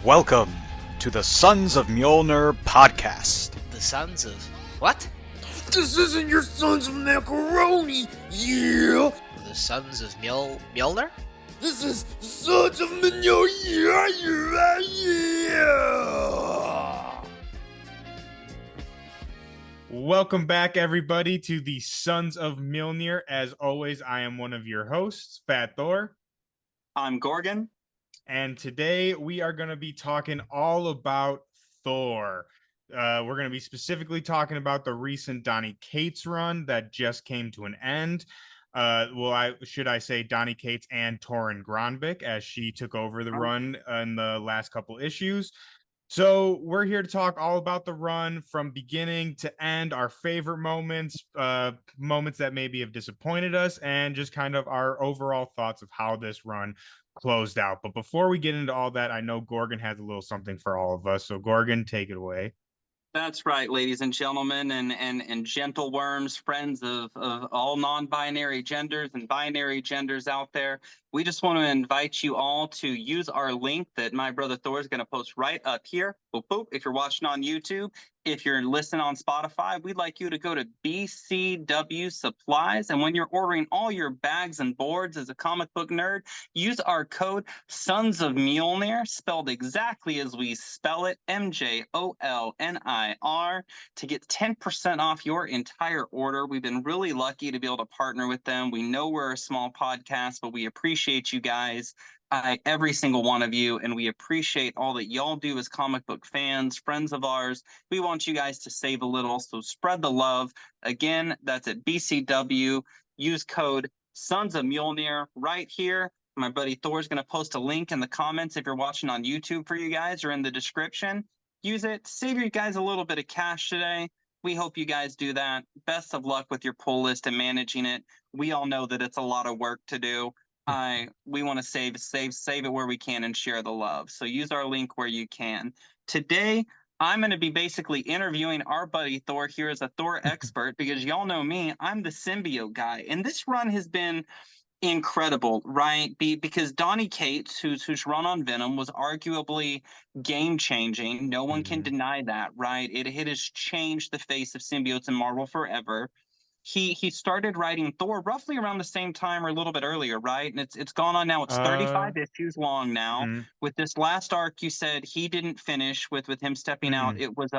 Welcome to the Sons of Mjolnir podcast. The Sons of... what? This isn't your Sons of Macaroni, yeah! The Sons of Mjolnir? This is Sons of Mjolnir, yeah! Welcome back, everybody, to the Sons of Mjolnir. As always, I am one of your hosts, Fat Thor. I'm Gorgon. And today we are going to be talking all about Thor. We're going to be specifically talking about the recent Donny Cates run that just came to an end. Should I say Donny Cates and Thor and Grønbekk, as she took over the run in the last couple issues. So we're here to talk all about the run from beginning to end, our favorite moments, moments that maybe have disappointed us, and just kind of our overall thoughts of how this run closed out. But before we get into all that, I know Gorgon has a little something for all of us. So Gorgon, take it away. That's right, ladies and gentlemen, and gentle worms, friends of all non-binary genders and binary genders out there. We just want to invite you all to use our link that my brother Thor is going to post right up here. Boop, boop. If you're watching on YouTube, if you're listening on Spotify, we'd like you to go to BCW Supplies. And when you're ordering all your bags and boards as a comic book nerd, use our code Sons of Mjolnir, spelled exactly as we spell it, MJOLNIR, to get 10% off your entire order. We've been really lucky to be able to partner with them. We know we're a small podcast, but we appreciate you guys, every single one of you, and we appreciate all that y'all do as comic book fans, friends of ours. We want you guys to save a little, so spread the love. Again, that's at BCW. Use code Sons of Mjolnir right here. My buddy Thor's going to post a link in the comments if you're watching on YouTube for you guys, or in the description. Use it. Save you guys a little bit of cash today. We hope you guys do that. Best of luck with your pull list and managing it. We all know that it's a lot of work to do. We want to save it where we can and share the love. So use our link where you can. Today, I'm going to be basically interviewing our buddy Thor here as a Thor expert, because y'all know me, I'm the symbiote guy. And this run has been incredible, right? Because Donny Cates, whose run on Venom was arguably game-changing. No one can deny that, right? It has changed the face of symbiotes in Marvel forever. He started writing Thor roughly around the same time or a little bit earlier, right? And it's gone on now. It's 35 issues long now. With this last arc, you said he didn't finish with him stepping out. It was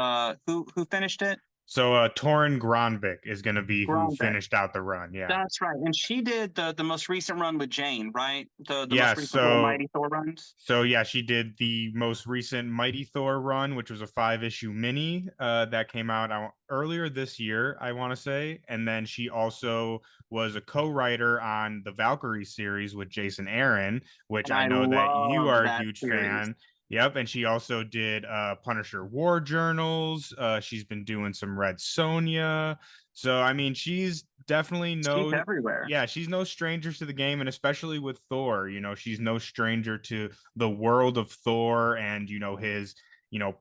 who finished it? So Thor and Grønbekk is going to be who Grønbekk finished out the run. Yeah, that's right. And she did the most recent run with Jane, right? The yeah, most recent Mighty Thor runs. So yeah, she did the most recent Mighty Thor run, which was a 5-issue mini that came out earlier this year, I want to say. And then she also was a co-writer on the Valkyrie series with Jason Aaron, which I know that you are a huge fan. Yep, and she also did Punisher War Journals. She's been doing some Red Sonja. So, I mean, she's definitely She's everywhere. Yeah, she's no stranger to the game, and especially with Thor, she's no stranger to the world of Thor and, his,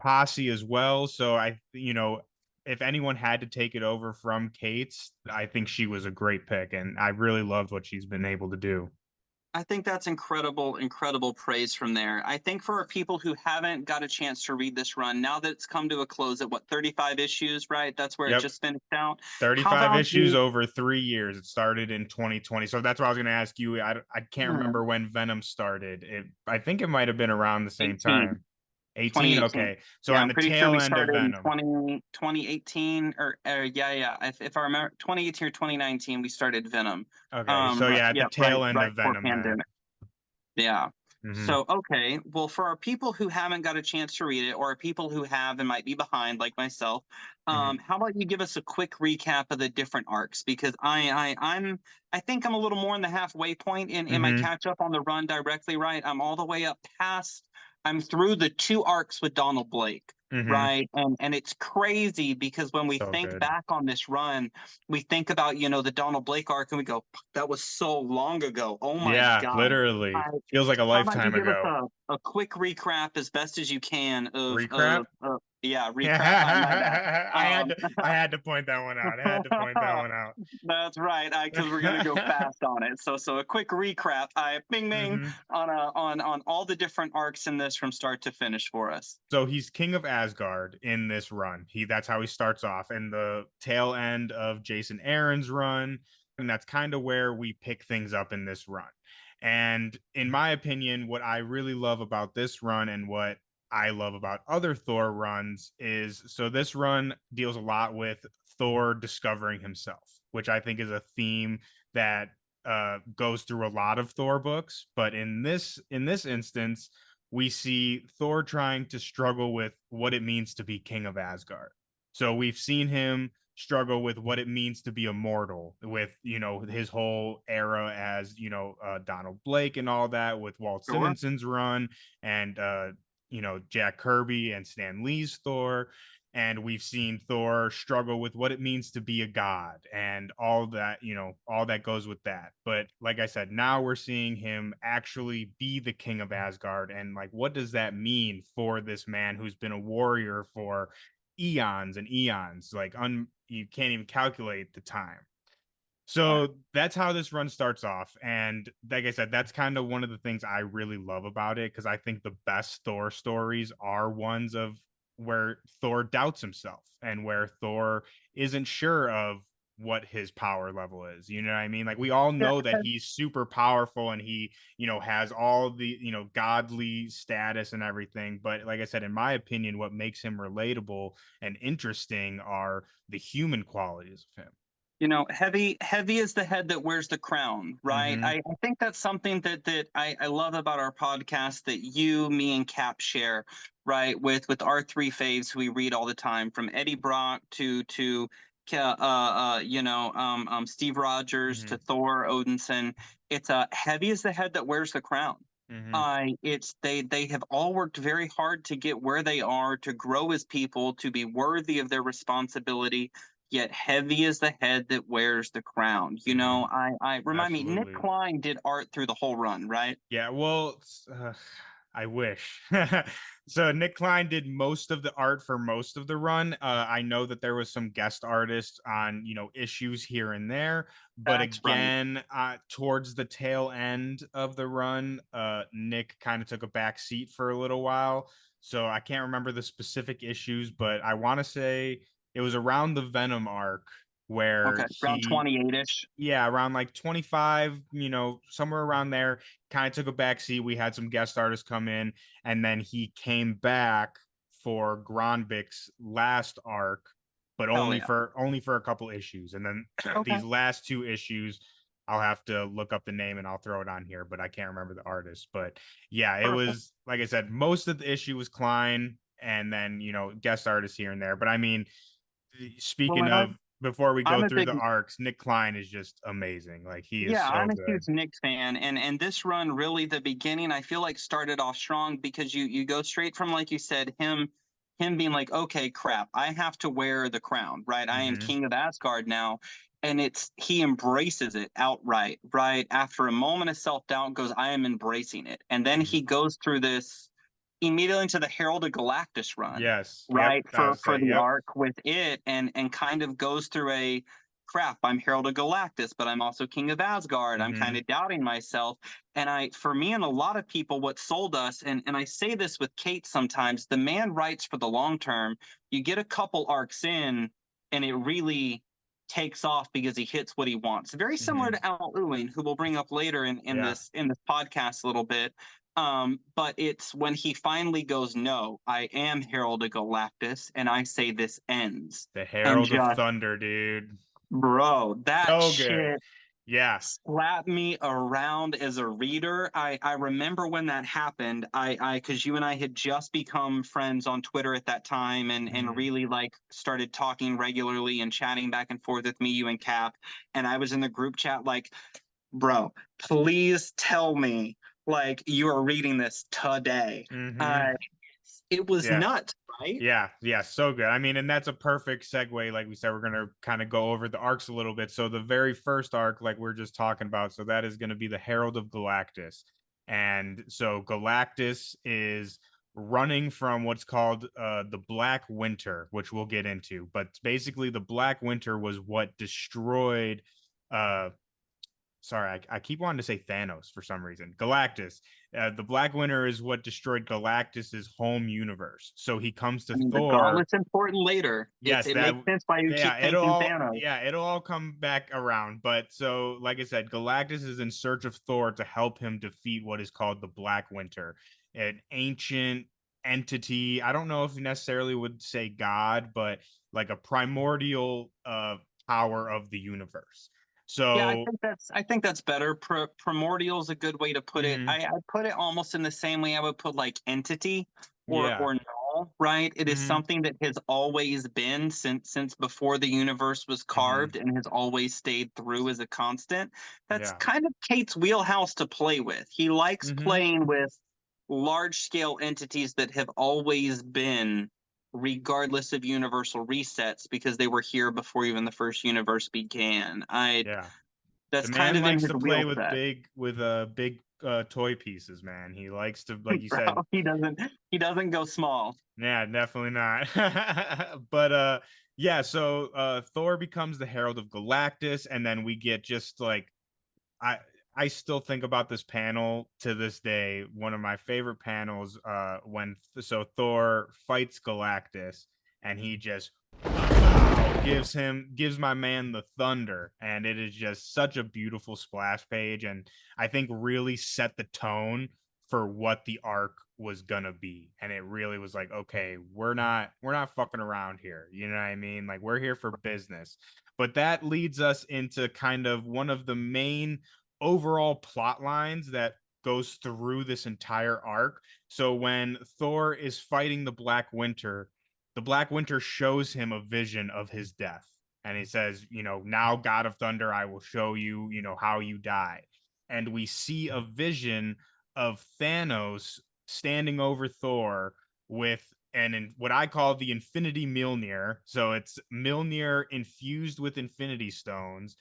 posse as well. So, if anyone had to take it over from Cates, I think she was a great pick, and I really loved what she's been able to do. I think that's incredible praise from there. I think for people who haven't got a chance to read this run, now that it's come to a close at 35 issues, right? That's where it just finished out. 35 issues over 3 years. It started in 2020. So that's what I was going to ask you. I can't remember when Venom started. I think it might have been around the same time. 18? Okay. So on the tail end of Venom. 2018 if I remember, 2018 or 2019, we started Venom. Okay. So at the tail end of Venom. Yeah. So, okay. Well, for our people who haven't got a chance to read it, or people who have and might be behind, like myself, how about you give us a quick recap of the different arcs? Because I think I'm a little more in the halfway point in my catch up on the run directly, right? I'm all the way up past. I'm through the 2 arcs with Donald Blake, right? And it's crazy because when we think back on this run, we think about, the Donald Blake arc and we go, that was so long ago. Oh my God. Yeah, literally. Feels like a lifetime ago. a quick recap as best as you can of Recap? Yeah, recap. My bad. I had to point that one out. That's right, because we're gonna go fast on it. So a quick recap. Bing bing on all the different arcs in this from start to finish for us. So he's king of Asgard in this run. That's how he starts off, and the tail end of Jason Aaron's run, and that's kind of where we pick things up in this run. And in my opinion, what I really love about this run and what I love about other Thor runs is, so this run deals a lot with Thor discovering himself, which I think is a theme that goes through a lot of Thor books. But in this instance, we see Thor trying to struggle with what it means to be king of Asgard. So we've seen him struggle with what it means to be immortal, with, you know, his whole era as, you know, Donald Blake and all that, with Walt Simonson's run, and you know, Jack Kirby and Stan Lee's Thor. And we've seen Thor struggle with what it means to be a god and all that, you know, all that goes with that. But like I said, now we're seeing him actually be the king of Asgard. And like, what does that mean for this man who's been a warrior for eons and eons? Like, you can't even calculate the time. So that's how this run starts off. And like I said, that's kind of one of the things I really love about it, because I think the best Thor stories are ones of where Thor doubts himself and where Thor isn't sure of what his power level is. You know what I mean? Like, we all know that he's super powerful and he, you know, has all the, you know, godly status and everything. But like I said, in my opinion, what makes him relatable and interesting are the human qualities of him. You know, heavy is the head that wears the crown, right? Mhm. I think that's something that I love about our podcast, that you, me, and Cap share, right? With our three faves who we read all the time, from Eddie Brock to Steve Rogers to Thor Odinson. It's heavy is the head that wears the crown. It's they have all worked very hard to get where they are, to grow as people, to be worthy of their responsibility. Yet heavy is the head that wears the crown. You know, I remind me, Nic Klein did art through the whole run, right? Yeah, well, I wish. So Nic Klein did most of the art for most of the run. I know that there was some guest artists on, you know, issues here and there, but That's again, towards the tail end of the run, Nick kind of took a back seat for a little while. So I can't remember the specific issues, but I want to say it was around the Venom arc where around 28-ish. Yeah, around like 25, you know, somewhere around there. Kind of took a backseat. We had some guest artists come in, and then he came back for Grønbekk's last arc, but only for a couple issues. And then these last two issues, I'll have to look up the name and I'll throw it on here, but I can't remember the artist. But yeah, it was, like I said, most of the issue was Klein, and then, you know, guest artists here and there. But I mean, speaking of, before we go through the arcs, Nic Klein is just amazing. Like, he is I'm a good. huge Nick fan, and this run, really, the beginning, I feel like started off strong, because you go straight from, like you said, him being like, okay, crap, I have to wear the crown, right? I am king of Asgard now. And he embraces it outright, right? After a moment of self-doubt, goes, I am embracing it. And then he goes through this immediately into the Herald of Galactus run. Yes. Right. For the arc with it, and kind of goes through a, crap, I'm Herald of Galactus, but I'm also King of Asgard. I'm kind of doubting myself. And for me and a lot of people, what sold us, and I say this with Kate sometimes, the man writes for the long term. You get a couple arcs in, and it really takes off because he hits what he wants. Very similar to Al Ewing, who we'll bring up later in this podcast a little bit. But it's when he finally goes, no, I am Herald of Galactus, and I say this ends. The Herald of Thunder, dude. Bro, that so shit good. Yeah. slapped me around as a reader. I remember when that happened. Because you and I had just become friends on Twitter at that time, and really like started talking regularly and chatting back and forth with me, you and Cap. And I was in the group chat like, bro, please tell me, like, you are reading this today. It was nuts, right? Yeah, so good. I mean, and that's a perfect segue. Like we said, we're going to kind of go over the arcs a little bit. So the very first arc, like we're just talking about, so that is going to be the Herald of Galactus. And so Galactus is running from what's called the Black Winter, which we'll get into. But basically, the Black Winter was what destroyed. Sorry, I keep wanting to say Thanos for some reason. Galactus. The Black Winter is what destroyed Galactus's home universe. So he comes to I mean, the Thor. gauntlet's important later. Yes, it that makes sense why you keep thinking Thanos. Yeah, it'll all come back around. But so, like I said, Galactus is in search of Thor to help him defeat what is called the Black Winter, an ancient entity. I don't know if you necessarily would say God, but like a primordial power of the universe. So Yeah, I think that's better. Primordial is a good way to put it. I put it almost in the same way I would put like entity or null, right? It is something that has always been since before the universe was carved and has always stayed through as a constant. That's kind of Kate's wheelhouse to play with. He likes playing with large scale entities that have always been, regardless of universal resets, because they were here before even the first universe began. That's the kind man of in likes his to play with wheelset. big toy pieces, man. He likes to, like you Bro, said, he doesn't go small. yeah, definitely not. But yeah, so Thor becomes the Herald of Galactus, and then we get just like I I still think about this panel to this day. One of my favorite panels when Thor fights Galactus and he just gives my man the thunder, and it is just such a beautiful splash page, and I think really set the tone for what the arc was gonna be. And it really was like, okay, we're not fucking around here, you know what I mean? Like, we're here for business. But that leads us into kind of one of the main overall plot lines that goes through this entire arc. So when Thor is fighting the Black Winter shows him a vision of his death. And he says, now, God of Thunder, I will show you, how you die. And we see a vision of Thanos standing over Thor with what I call the Infinity Mjolnir. So it's Mjolnir infused with Infinity Stones.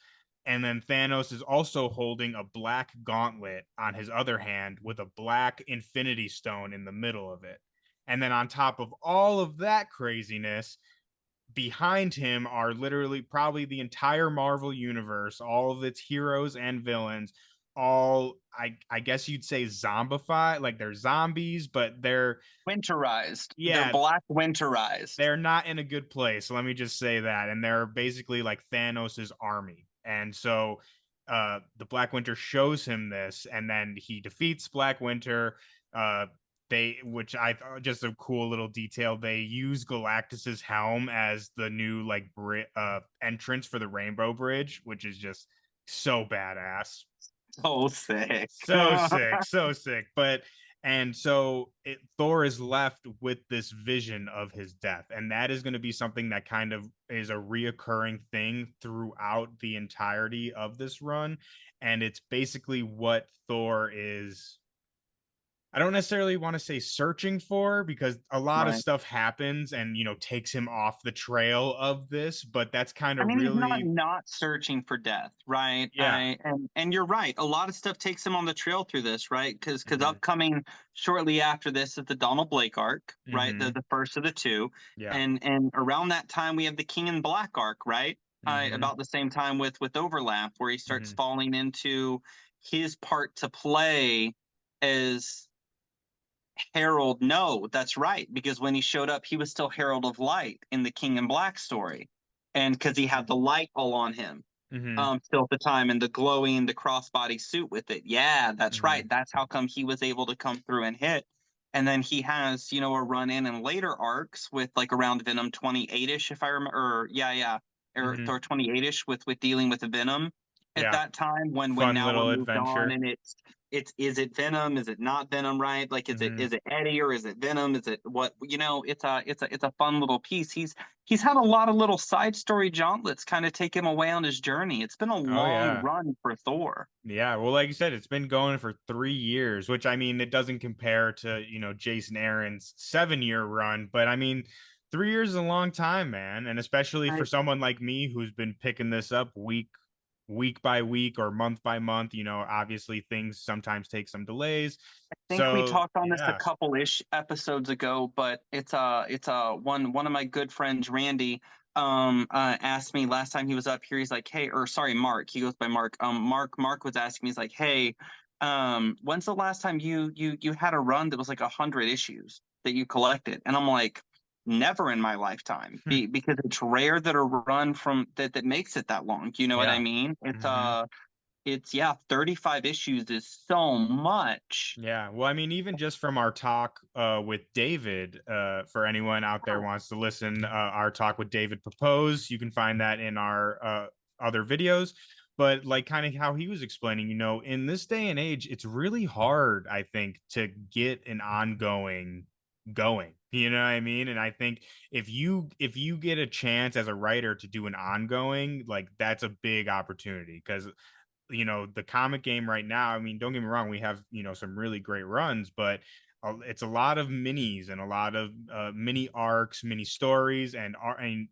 And then Thanos is also holding a black gauntlet on his other hand with a black Infinity Stone in the middle of it. And then on top of all of that craziness, behind him are literally probably the entire Marvel universe, all of its heroes and villains, all I guess you'd say zombified, like they're zombies, but they're winterized. Yeah, they're black winterized. They're not in a good place. Let me just say that. And they're basically like Thanos's army. And so the Black Winter shows him this, and then he defeats Black Winter. Which I thought just a cool little detail. They use Galactus's helm as the new like entrance for the Rainbow Bridge, which is just so badass. So sick. So sick. And so Thor is left with this vision of his death. And that is going to be something that kind of is a reoccurring thing throughout the entirety of this run. And it's basically what Thor is, I don't necessarily want to say searching for, because a lot of stuff happens and, takes him off the trail of this, but that's kind of really... he's not searching for death, right? Yeah. And you're right. A lot of stuff takes him on the trail through this, right? Because upcoming shortly after this is the Donald Blake arc, right? The first of the two. Yeah. And around that time, we have the King in Black arc, right? About the same time with Overlap, where he starts falling into his part to play as Herald. No, that's right, because when he showed up, he was still Herald of Light in the King in Black story, and because he had the light all on him still at the time, and the glowing, the crossbody suit with it. Yeah, that's right. That's how come he was able to come through and hit. And then he has, a run in later arcs with like around Venom 28-ish, if I remember, or Thor 28-ish with dealing with the Venom at that time, when now we're moved on, and it's is it Venom, is it not Venom, right? Like is it Eddie, or is it Venom, is it what? It's a fun little piece. He's had a lot of little side story jauntlets kind of take him away on his journey. It's been a long run for Thor. Yeah, well, like you said, it's been going for 3 years, which, I mean, it doesn't compare to Jason Aaron's 7-year run, but I mean, 3 years is a long time, man. And especially for someone like me who's been picking this up week week by week or month by month. Obviously things sometimes take some delays. I think we So talked on this a yeah. couple-ish episodes ago, but it's one of my good friends, Randy, asked me last time he was up here. He's like, hey, or sorry, Mark. He goes by Mark. Mark was asking me, he's like, hey, when's the last time you had a run that was like 100 issues that you collected? And I'm like, never in my lifetime, because it's rare that a run from that makes it that long. You know what I Yeah. mean? Mhm. It's 35 issues is so much. Yeah, well, I mean, even just from our talk with David, for anyone out there wants to listen, our talk with David Propose, you can find that in our other videos. But like kind of how he was explaining, in this day and age, it's really hard, I think, to get an ongoing going. You know what I mean? And I think if you get a chance as a writer to do an ongoing, like that's a big opportunity because the comic game right now, I mean, don't get me wrong, we have some really great runs, but it's a lot of minis and a lot of mini arcs, mini stories, and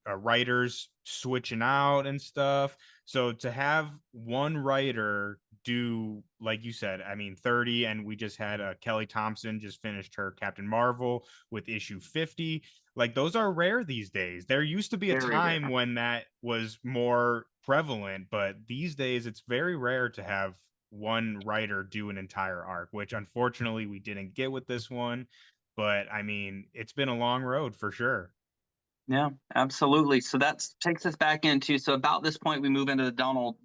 writers switching out and stuff. So to have one writer do, like you said, I mean, 30, and we just had Kelly Thompson just finished her Captain Marvel with issue 50. Like those are rare these days. There used to be a Very rare. time when that was more prevalent, but these days it's very rare to have one writer do an entire arc, which unfortunately we didn't get with this one. But I mean, it's been a long road for sure. Yeah, absolutely. So that takes us back into, so about this point we move into the Donald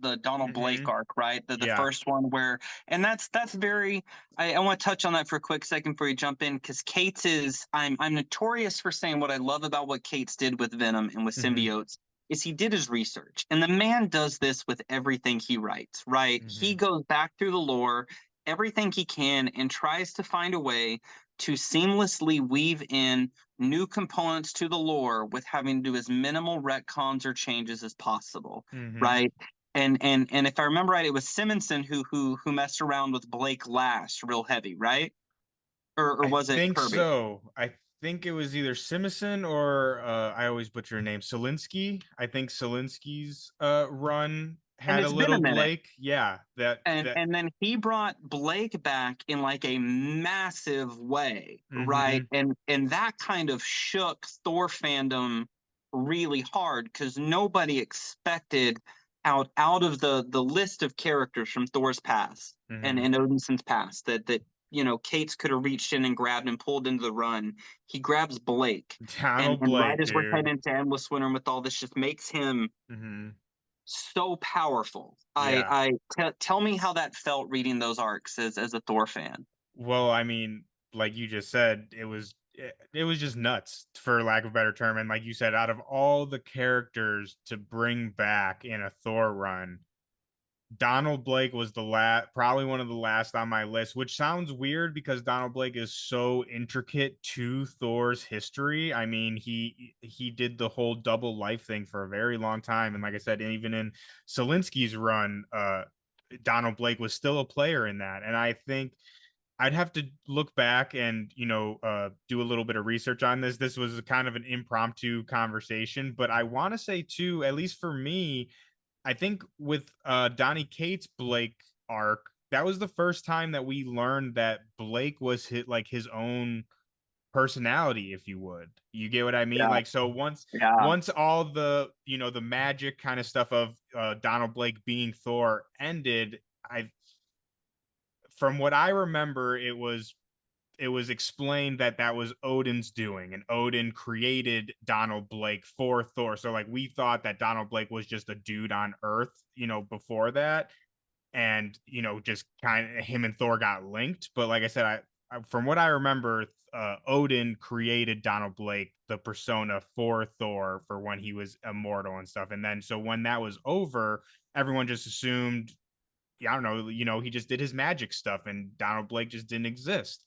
Blake Hmm. arc, right? The Yeah. first one where, and that's very, I want to touch on that for a quick second before you jump in, because Cates is, I'm notorious for saying what I love about what Cates did with Venom and with Hmm. symbiotes is he did his research. And the man does this with everything he writes, right? He Hmm. goes back through the lore, everything he can, and tries to find a way to seamlessly weave in new components to the lore with having to do as minimal retcons or changes as possible, Hmm. right? And if I remember right, it was Simonson who messed around with Blake last, real heavy, right? Or I was it think Kirby? so. I think it was either Simison or I always butcher her name, Solinsky. I think Solinsky's run And had a it's been a little minute. Blake. Yeah, that. And then he brought Blake back in like a massive way, right? Hmm. And that kind of shook Thor fandom really hard because nobody expected out of the list of characters from Thor's past Hmm. and Odinson's past that Cates could have reached in and grabbed and pulled into the run. He grabs Blake, Donald and right Blake, as we're dude. heading into Endless Winter with all this, just makes him Hmm. so powerful. Yeah. Tell me how that felt reading those arcs as a Thor fan. Well, I mean, like you just said, it was just nuts, for lack of a better term. And like you said, out of all the characters to bring back in a Thor run, Donald Blake was probably one of the last on my list, which sounds weird because Donald Blake is so intricate to Thor's history. I mean, he did the whole double life thing for a very long time, and like I said, even in Solinsky's run, Donald Blake was still a player in that. And I think I'd have to look back and do a little bit of research on this. This was kind of an impromptu conversation, but I want to say too, at least for me, I think with Donny Cates Blake arc, that was the first time that we learned that Blake was his own personality, if you would. You get what I mean? Yeah, Like, so once yeah, once all the magic kind of stuff of Donald Blake being Thor ended, I from what I remember, it was explained that that was Odin's doing, and Odin created Donald Blake for Thor. So like we thought that Donald Blake was just a dude on Earth, before that, and just kind of him and Thor got linked. But like I said, from what I remember, Odin created Donald Blake, the persona for Thor, for when he was immortal and stuff. And then so when that was over, everyone just assumed, yeah, I don't know, he just did his magic stuff and Donald Blake just didn't exist.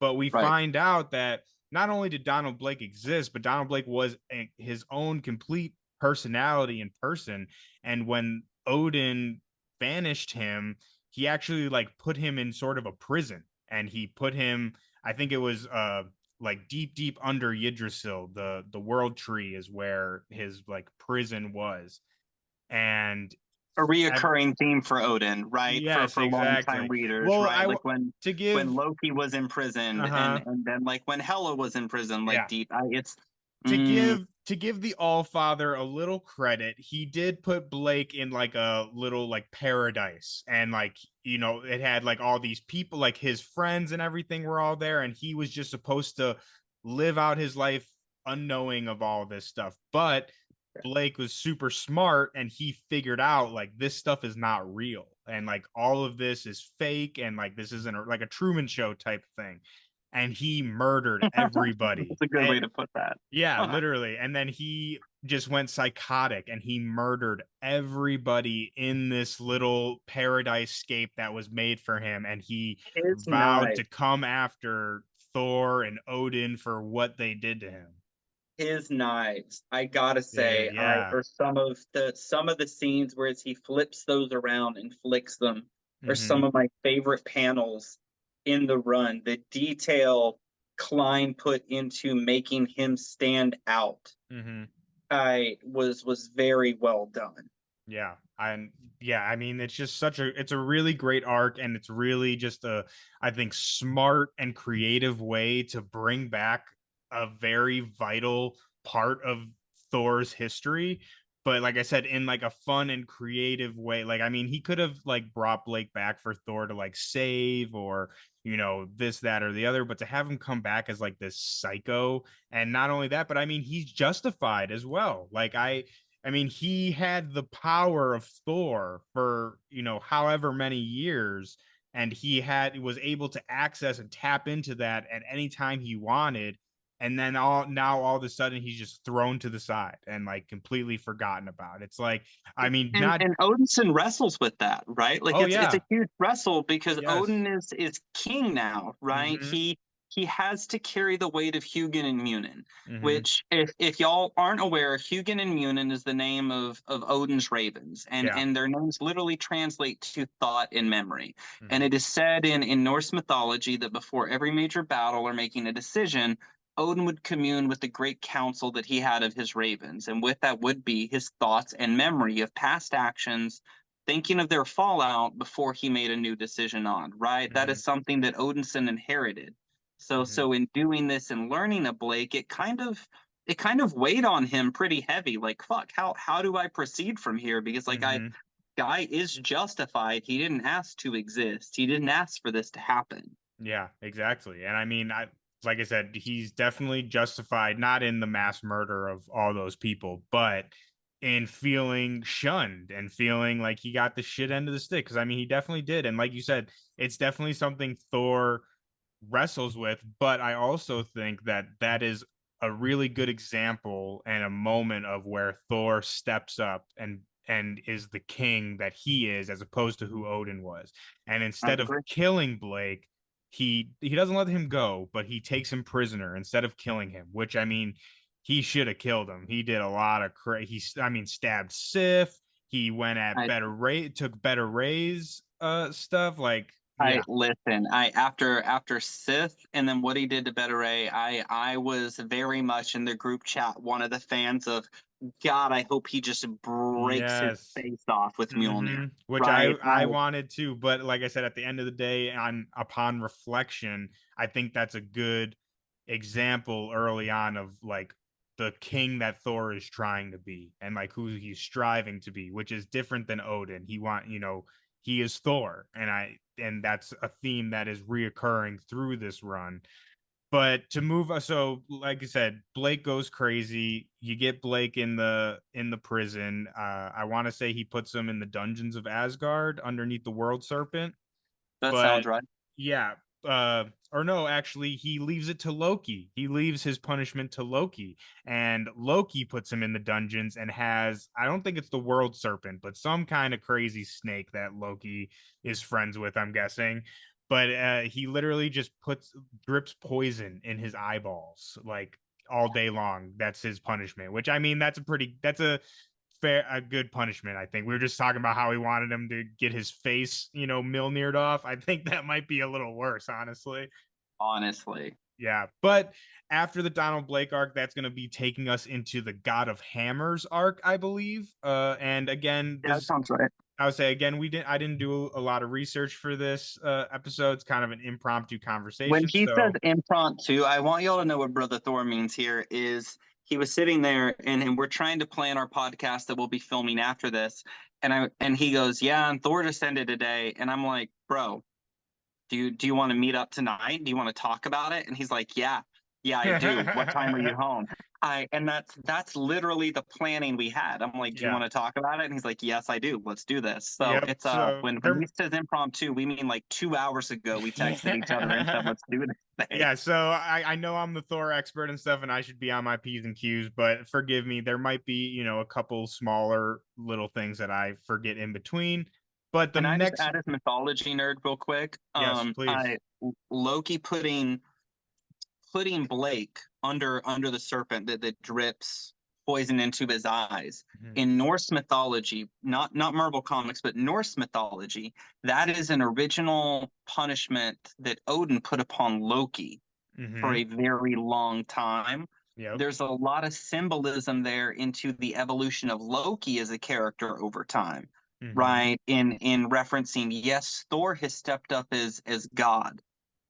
But we right. find out that not only did Donald Blake exist, but Donald Blake was his own complete personality in person. And when Odin banished him, he actually like put him in sort of a prison, and he put him, I think it was like deep under Yggdrasil, the world tree is where his like prison was. And a reoccurring theme for Odin, right? Yes, For longtime exactly. readers, Well, right? Like to give when Loki was imprisoned, uh-huh. and then like when Hela was imprisoned, like Yeah. deep. It's To give the Allfather a little credit, he did put Blake in like a little like paradise, and like, you know, it had like all these people, like his friends and everything were all there, and he was just supposed to live out his life unknowing of all this stuff. But Blake was super smart, and he figured out like this stuff is not real, and like all of this is fake, and like this isn't like a Truman Show type thing. And he murdered everybody. That's a good way to put that. Yeah, literally. And then he just went psychotic, and he murdered everybody in this little paradise scape that was made for him. And he His vowed knife, to come after Thor and Odin for what they did to him. his knives. I gotta say, Dude, yeah. or some of the scenes where he flips those around and flicks them, are Hmm. some of my favorite panels in the run. The detail Klein put into making him stand out, Hmm. I was very well done. Yeah. I mean, it's just it's a really great arc, and it's really just I think, smart and creative way to bring back a very vital part of Thor's history. But like I said, in like a fun and creative way. Like, I mean, he could have like brought Blake back for Thor to like save, or, you know, this, that, or the other, but to have him come back as like this psycho. And not only that, but I mean, he's justified as well. Like, I mean, he had the power of Thor for, you know, however many years, and was able to access and tap into that at any time he wanted. And then all of a sudden he's just thrown to the side and like completely forgotten about. It's like, I mean, not And Odinson wrestles with that, right? Like oh it's a yeah, huge wrestle because yes. Odin is king now, right? Mm-hmm. He has to carry the weight of Hugin and Munin, Mm-hmm. which if y'all aren't aware, Hugin and Munin is the name of Odin's ravens, Yeah. and their names literally translate to thought and memory. And Mm-hmm. it is said in Norse mythology that before every major battle or making a decision, Odin would commune with the great counsel that he had of his ravens, and with that would be his thoughts and memory of past actions, thinking of their fallout before he made a new decision on, right? That Mm-hmm. is something that Odinson inherited. So Mm-hmm. so in doing this and learning of Blake, it kind of weighed on him pretty heavy. Like, fuck, how do I proceed from here? Because like Mm-hmm. guy is justified. He didn't ask to exist. He didn't ask for this to happen. Yeah, exactly. And I mean, like I said, he's definitely justified, not in the mass murder of all those people, but in feeling shunned and feeling like he got the shit end of the stick. Because I mean, he definitely did. And like you said, it's definitely something Thor wrestles with. But I also think that that is a really good example and a moment of where Thor steps up and is the king that he is, as opposed to who Odin was. And I instead of agree. killing Blake, he doesn't let him go, but he takes him prisoner instead of killing him. Which, I mean, he should have killed him. He did a lot of I mean, stabbed Sif. He went at I better rate, took better Ray's stuff. Like, I yeah, listen. I after Sith and then what he did to Better A, I was very much in the group chat one of the fans of God. I hope he just breaks his yes. face off with Mjolnir. Which Right? I wanted to, but like I said, at the end of the day, on upon reflection, I think that's a good example early on of like the king that Thor is trying to be, and like who he's striving to be, which is different than Odin. He is Thor, and that's a theme that is reoccurring through this run. But to move, so like I said, Blake goes crazy. You get Blake in the prison. I want to say he puts him in the dungeons of Asgard underneath the World Serpent. That But sounds right. yeah, or no, actually, he leaves it to Loki. He leaves his punishment to Loki, and Loki puts him in the dungeons and has, I don't think it's the World Serpent, but some kind of crazy snake that Loki is friends with, I'm guessing. But he literally just drips poison in his eyeballs like all day long. That's his punishment. Which, I mean, that's a good punishment. I think we were just talking about how he wanted him to get his face, you know, Mjolnired off. I think that might be a little worse, honestly. Honestly, Yeah, but after the Donald Blake arc, that's going to be taking us into the God of Hammers arc, I believe. And again, yeah, that sounds right. I would say again, I didn't do a lot of research for this episode. It's kind of an impromptu When conversation. he says So impromptu, I want y'all to know what Brother Thor means here is he was sitting there and we're trying to plan our podcast that we'll be filming after this. And he goes, yeah, and Thor just ended today. And I'm like, bro, do you want to meet up tonight? Do you want to talk about it? And he's like, yeah, I do. What time are you home? And that's literally the planning we had. I'm like, do you yeah. want to talk about it? And he's like, yes, I do. Let's do this. So Yep. it's So when he says impromptu, we mean like 2 hours ago we texted each other and said, let's do this thing. Yeah, so I know I'm the Thor expert and stuff, and I should be on my P's and Q's, but forgive me, there might be, a couple smaller little things that I forget in between. But the Can I just next, add as mythology nerd real quick? yes, please. Loki putting Blake under the serpent that drips poison into his eyes. Mhm. In Norse mythology, not Marvel comics, but Norse mythology, that is an original punishment that Odin put upon Loki for a very long time. Yep. There's a lot of symbolism there into the evolution of Loki as a character over time, right? In referencing, yes, Thor has stepped up as God,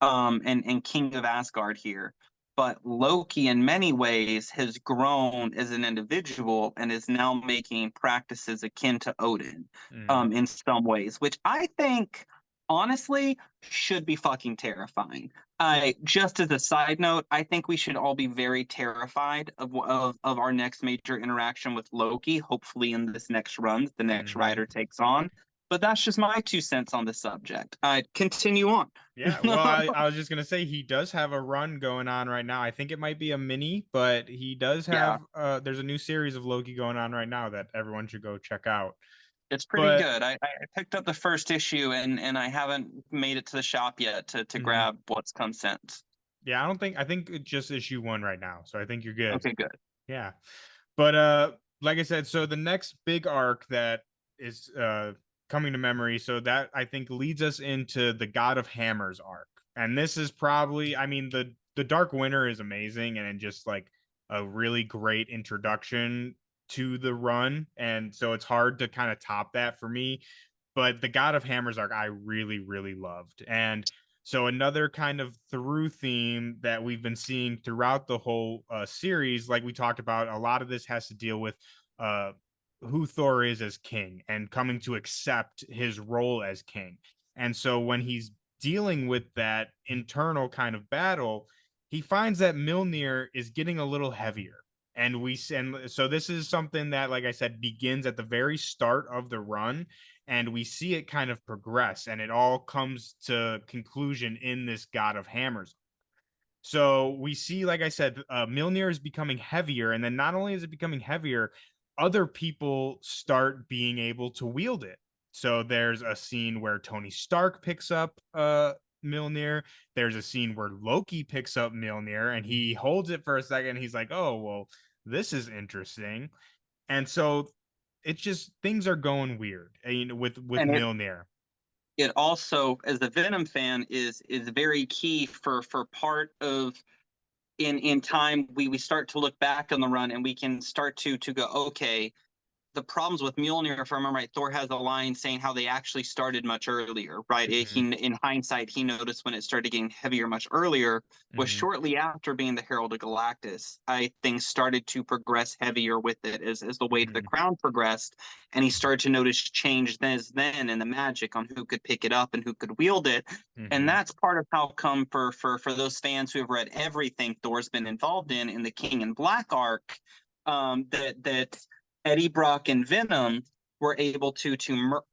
and King of Asgard here. But Loki, in many ways, has grown as an individual and is now making practices akin to Odin, in some ways, which I think, honestly, should be fucking terrifying. Just as a side note, I think we should all be very terrified of our next major interaction with Loki, hopefully in this next run that the next writer takes on. But that's just my 2 cents on the subject. Continue on. Yeah, well, I was just gonna say he does have a run going on right now. I think it might be a mini, but he does have there's a new series of Loki going on right now that everyone should go check out. It's pretty But good. I picked up the first issue and I haven't made it to the shop yet to grab what's come since. yeah, I think it's just issue 1 right now, so I think you're good. Okay, good. Yeah. But like I said, so the next big arc that is coming to memory, so that I think leads us into the God of Hammers arc. And this is probably, I mean, the Dark Winter is amazing and just like a really great introduction to the run. And so it's hard to kind of top that for me. But the God of Hammers arc I really, really loved. And so another kind of through theme that we've been seeing throughout the whole series, like we talked about, a lot of this has to deal with who Thor is as king and coming to accept his role as king. And so when he's dealing with that internal kind of battle, he finds that Mjolnir is getting a little heavier. And so this is something that, like I said, begins at the very start of the run, and we see it kind of progress, and it all comes to conclusion in this God of Hammers. So we see, like I said, Mjolnir is becoming heavier, and then not only is it becoming heavier, other people start being able to wield it. So there's a scene where Tony Stark picks up Mjolnir. There's a scene where Loki picks up Mjolnir and he holds it for a second. He's like, oh, well, this is interesting. And so it's just things are going weird, with Mjolnir. It also, as a Venom fan, is very key for part of in time we start to look back on the run and we can start to go, okay, the problems with Mjolnir, if I remember right, Thor has a line saying how they actually started much earlier, right? In hindsight, he noticed when it started getting heavier much earlier was shortly after being the Herald of Galactus. Things started to progress heavier with it as the weight of the crown progressed, and he started to notice change then in the magic on who could pick it up and who could wield it. And that's part of how come for those fans who have read everything Thor's been involved in the King in Black arc, that Eddie Brock and Venom were able to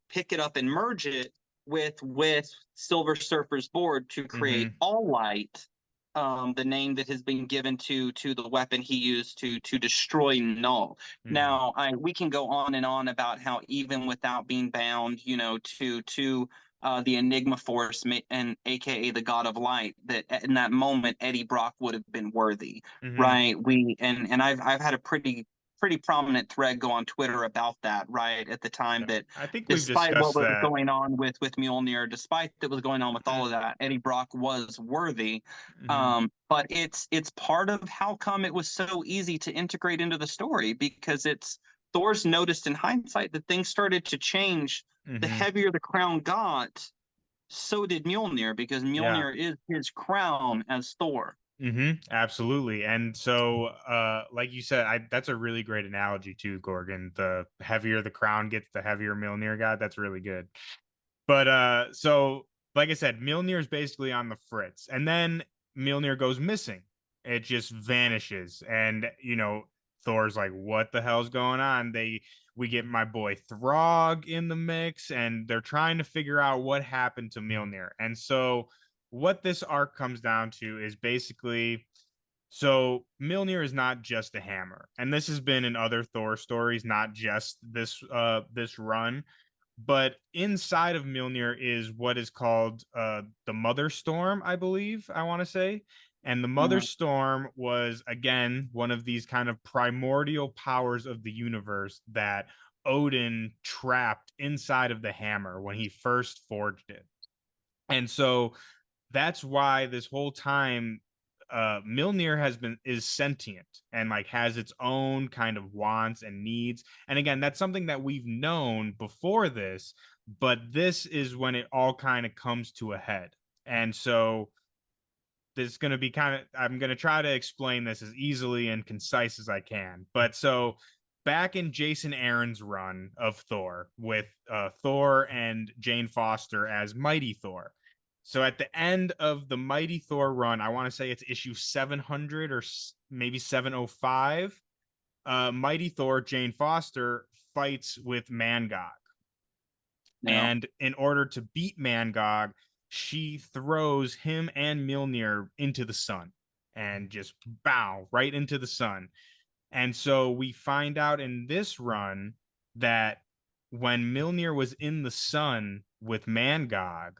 pick it up and merge it with Silver Surfer's board to create All Light, the name that has been given to the weapon he used to destroy Null. Now, we can go on and on about how even without being bound, to the Enigma Force and AKA the God of Light, that in that moment Eddie Brock would have been worthy, right? I've had a pretty prominent thread go on Twitter about that, right? At the time that I think we've despite discussed what was that. going on with Mjolnir, despite that was going on with all of that, Eddie Brock was worthy. But it's part of how come it was so easy to integrate into the story, because it's Thor's noticed in hindsight that things started to change. The heavier the crown got, so did Mjolnir, because Yeah. Mjolnir is his crown as Thor. Absolutely. And so like you said, that's a really great analogy too, Gorgon. The heavier the crown gets, the heavier Mjolnir got. That's really good. But so like I said, Mjolnir is basically on the fritz, and then Mjolnir goes missing. It just vanishes, and Thor's like, "What the hell's going on?" We get my boy Throg in the mix, and they're trying to figure out what happened to Mjolnir. And so what this arc comes down to is basically, so Mjolnir is not just a hammer, and this has been in other Thor stories, not just this run. But inside of Mjolnir is what is called the Mother Storm, I believe, I want to say. And the Mother Storm was, again, one of these kind of primordial powers of the universe that Odin trapped inside of the hammer when he first forged it. And so that's why this whole time Mjolnir is sentient and like has its own kind of wants and needs. And again, that's something that we've known before this, but this is when it all kind of comes to a head. And so this is going to be I'm going to try to explain this as easily and concise as I can. But so back in Jason Aaron's run of Thor with Thor and Jane Foster as Mighty Thor. So at the end of the Mighty Thor run, I want to say it's issue 700 or maybe 705. Mighty Thor, Jane Foster, fights with Mangog. Yeah. And in order to beat Mangog, she throws him and Mjolnir into the sun and just bow right into the sun. And so we find out in this run that when Mjolnir was in the sun with Mangog,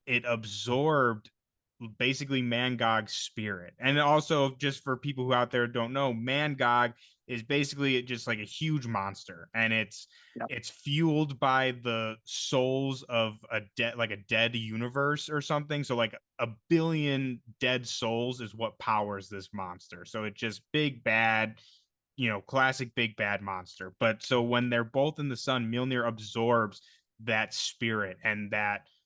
it absorbed basically Mangog's spirit. And also, just for people who out there don't know, Mangog is basically just like a huge monster, and it's fueled by the souls of a dead universe or something. So like a billion dead souls is what powers this monster. So it's just big bad, classic big bad monster. But so when they're both in the sun, Mjolnir absorbs that spirit and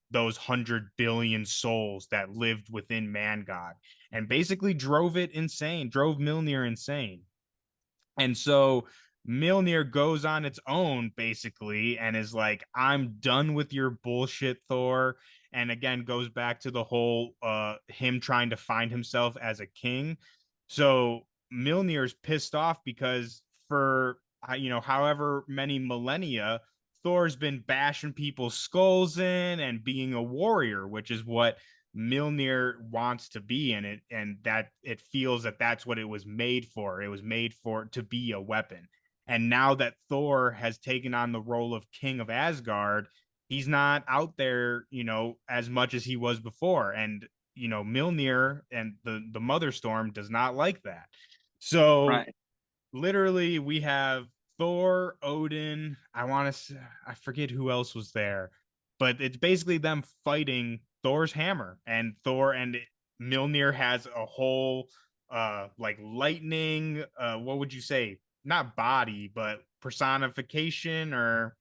those 100 billion souls that lived within Mangog, and basically drove Mjolnir insane. And so Mjolnir goes on its own basically and is like, I'm done with your bullshit, Thor. And again, goes back to the whole him trying to find himself as a king. So Mjolnir's pissed off because for however many millennia, Thor's been bashing people's skulls in and being a warrior, which is what Mjolnir wants to be in it, and that it feels that that's what it was made for. It was made for to be a weapon. And now that Thor has taken on the role of King of Asgard, he's not out there, as much as he was before. And Mjolnir and the Mother Storm does not like that. So literally, we have Thor, Odin. I forget who else was there, but it's basically them fighting Thor's hammer, and Thor and Mjolnir has a whole like lightning, what would you say, not body but personification or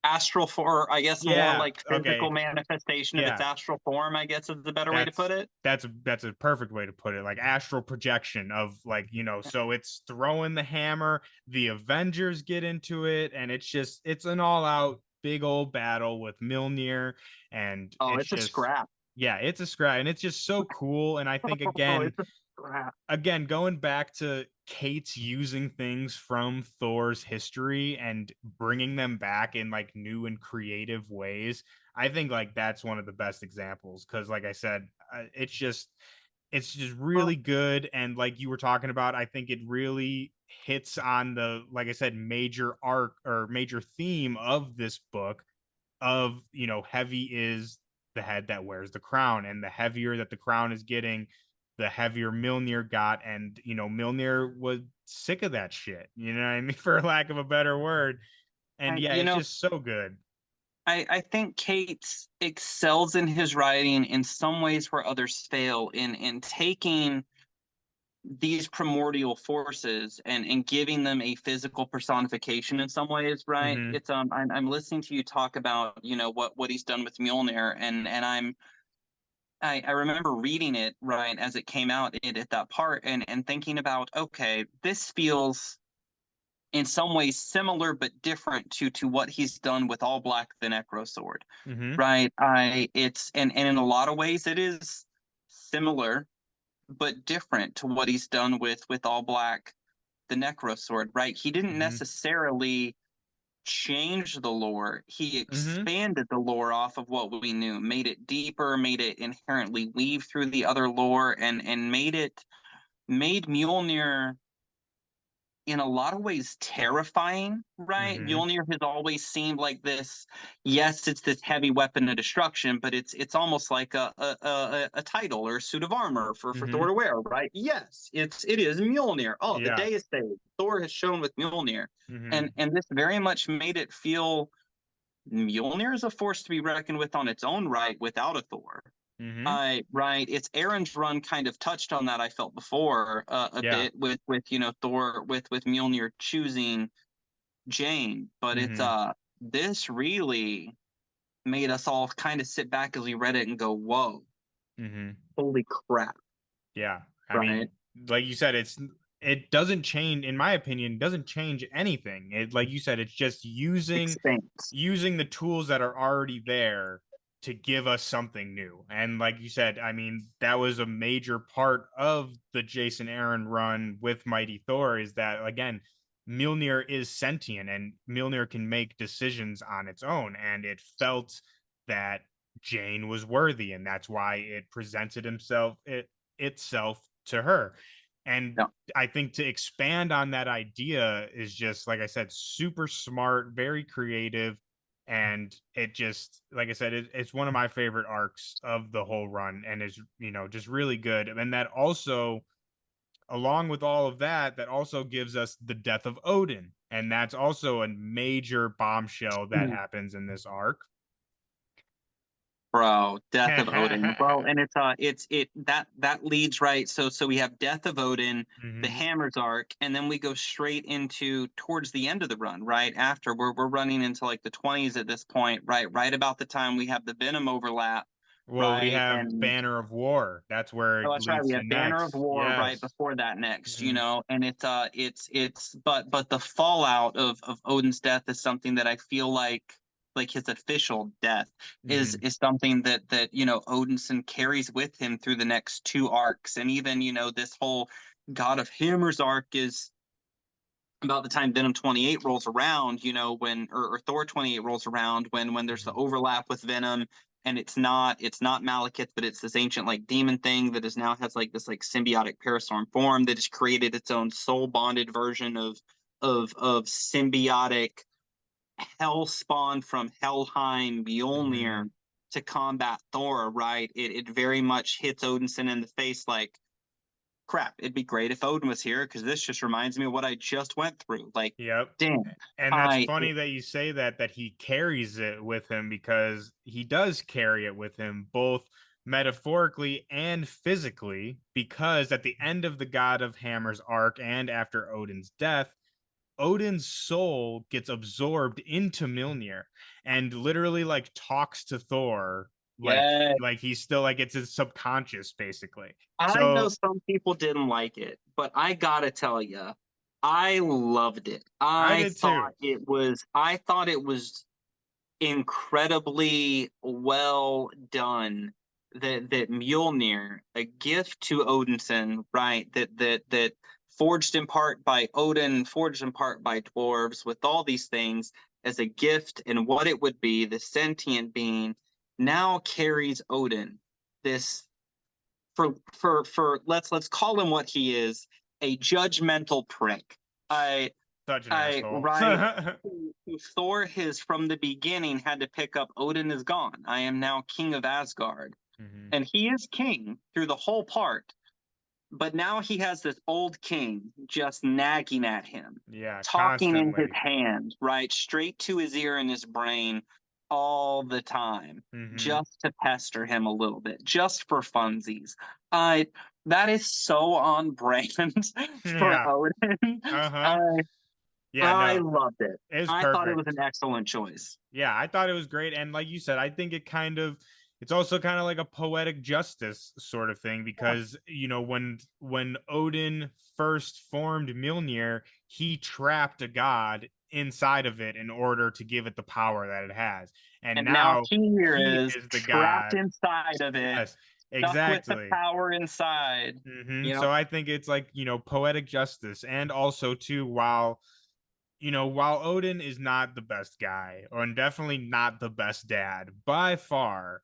astral form, I guess. More like physical manifestation of its astral form, I guess, is the better way to put it. That's a perfect way to put it, like astral projection of so it's throwing the hammer, the Avengers get into it, and it's an all-out big old battle with Mjolnir, and it's just a scrap. Yeah, it's a scrap, and it's just so cool. And I think again, going back to Cates using things from Thor's history and bringing them back in like new and creative ways, I think like that's one of the best examples, because like I said, it's just really good. And like you were talking about, I think it really hits on the, like I said, major arc or major theme of this book of, heavy is the head that wears the crown, and the heavier that the crown is getting, the heavier Mjolnir got. And Mjolnir was sick of that shit, you know what I mean, for lack of a better word. And it's just so good. I think Cates excels in his writing in some ways where others fail, in taking these primordial forces and giving them a physical personification in some ways, right? Mhm. It's I'm listening to you talk about, you know, what he's done with Mjolnir, and I remember reading it right as it came out at that part, and thinking about, okay, this feels in some ways similar but different to what he's done with All Black the Necro Sword, Mhm. right? It's and in a lot of ways it is similar but different to what he's done with All Black the Necro Sword, right? He didn't Mhm. necessarily change the lore. He Mhm. expanded the lore off of what we knew, made it deeper, made it inherently weave through the other lore, and made Mjolnir in a lot of ways terrifying, right? Mhm. Mjolnir has always seemed like this. Yes, it's this heavy weapon of destruction, but it's almost like a title or a suit of armor for Thor Mhm. to wear, right? Yes, it is Mjolnir. Oh, the Yeah. day is saved. Thor has shown with Mjolnir, and Mhm. and this very much made it feel Mjolnir is a force to be reckoned with on its own right without a Thor. Mhm. Right. It's Aaron's run kind of touched on that. I felt before a Yeah. bit with you know Thor with Mjolnir choosing Jane, but it's Mhm. this really made us all kind of sit back as we read it and go, "Whoa, Mhm. holy crap!" Yeah. I Right? mean, like you said, it doesn't change, in my opinion, doesn't change anything. It, like you said, it's just Expanse. using the tools that are already there to give us something new. And like you said, I mean, that was a major part of the Jason Aaron run with Mighty Thor, is that again, Mjolnir is sentient and Mjolnir can make decisions on its own. And it felt that Jane was worthy, and that's why it presented itself to her. And Yeah. I think to expand on that idea is just, like I said, super smart, very creative. And it just, like I said, it's one of my favorite arcs of the whole run, and is, just really good. And that also, along with all of that, that also gives us the death of Odin. And that's also a major bombshell that happens in this arc. Bro, Death of Odin, bro, and it's that leads right. So we have Death of Odin, the Hmm. Hammers arc, and then we go straight into towards the end of the run. Right after we're running into like the 20s at this point. Right about the time we have the Venom overlap. Well, we Right, have and Banner of War. That's where oh, it that's right. leads We to have Banner of next. War right Yes. before that next, you Hmm. know, and it's but the fallout of Odin's death is something that I feel like his official death Hmm. is something that you know Odinson carries with him through the next two arcs, and even you know this whole God of Hammers arc is about the time Venom 28 rolls around, you know, when or Thor 28 rolls around when there's the Hmm. overlap with Venom, and it's not Malekith, but it's this ancient like demon thing that is now has like this like symbiotic parastorm form that has created its own soul bonded version of symbiotic hell spawn from Helheim Hmm. Mjolnir to combat Thor, right? It very much hits Odinson in the face like crap, it'd be great if Odin was here because this just reminds me of what I just went through. Like, Yep. damn, And that's I funny that you say that he carries it with him, because he does carry it with him both metaphorically and physically, because at the end of the God of Hammers arc and after Odin's death, Odin's soul gets absorbed into Mjolnir and literally like talks to Thor, like yeah, he's still like, it's his subconscious basically. I know So some people didn't like it, but I gotta tell you, I loved it. I did too. I thought it was incredibly well done. That Mjolnir, a gift to Odinson, right? That forged in part by Odin, forged in part by dwarves, with all these things as a gift and what it would be, the sentient being now carries Odin, this for let's call him what he is, a judgmental prick. I Such an I asshole. right who Thor has from the beginning had to pick up Odin is gone. I am now king of Asgard. Hmm. And he is king through the whole part. But now he has this old king just nagging at him, Yeah, talking in his constantly. hand, right? Straight to his ear and his brain. all the time Mhm. just to pester him a little bit, just for funsies. That is so on brand for Yeah. Odin. Uh-huh. Yeah, I no. loved it. It was I thought it was perfect. an excellent choice. Yeah, I thought it was great, and like you said, I think it's also kind of like a poetic justice sort of thing because when Odin first formed Mjolnir, he trapped a god inside of it in order to give it the power that it has. And And now now here he is is the trapped god. inside of it, Yes, stuck with the exactly. power inside. So I think it's like, poetic justice, and also too, while Odin is not the best guy, and definitely not the best dad by far,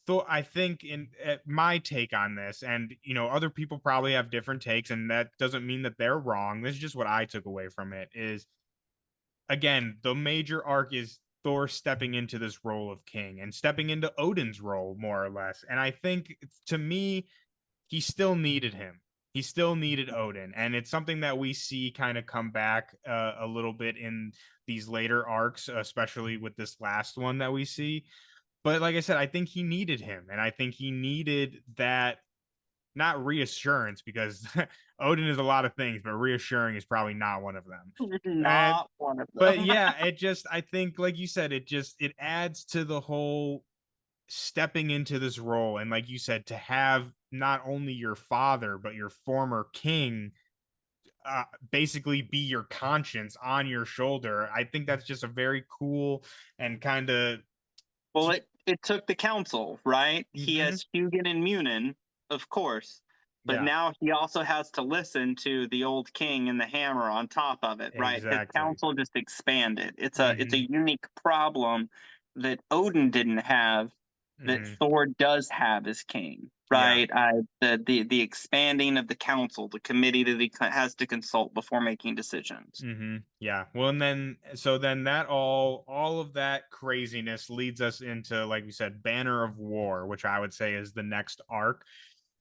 Thor, I think in my take on this, and other people probably have different takes, and that doesn't mean that they're wrong. This is just what I took away from it. Is again, the major arc is Thor stepping into this role of king and stepping into Odin's role more or less. And I think to me, he still needed him. He still needed Odin, and it's something that we see kind of come back a little bit in these later arcs, especially with this last one that we see. But like I said, I think he needed him, and I think he needed that, not reassurance, because Odin is a lot of things, but reassuring is probably not one of them. And Not one of but them. yeah, I think, like you said, it adds to the whole stepping into this role, and like you said, to have not only your father but your former king basically be your conscience on your shoulder. I think that's just a very cool and kind of Well, it took the council, right? He Mhm. has Hugin and Munin, of course, but Yeah, now he also has to listen to the old king and the hammer on top of it, right? His exactly. council just expanded. It's a Hmm. unique problem that Odin didn't have, that Hmm. Thor does have as king, Yeah. right? The expanding of the council, the committee that he has to consult before making decisions. Yeah. Well, and then that all of that craziness leads us into, like we said, Banner of War, which I would say is the next arc.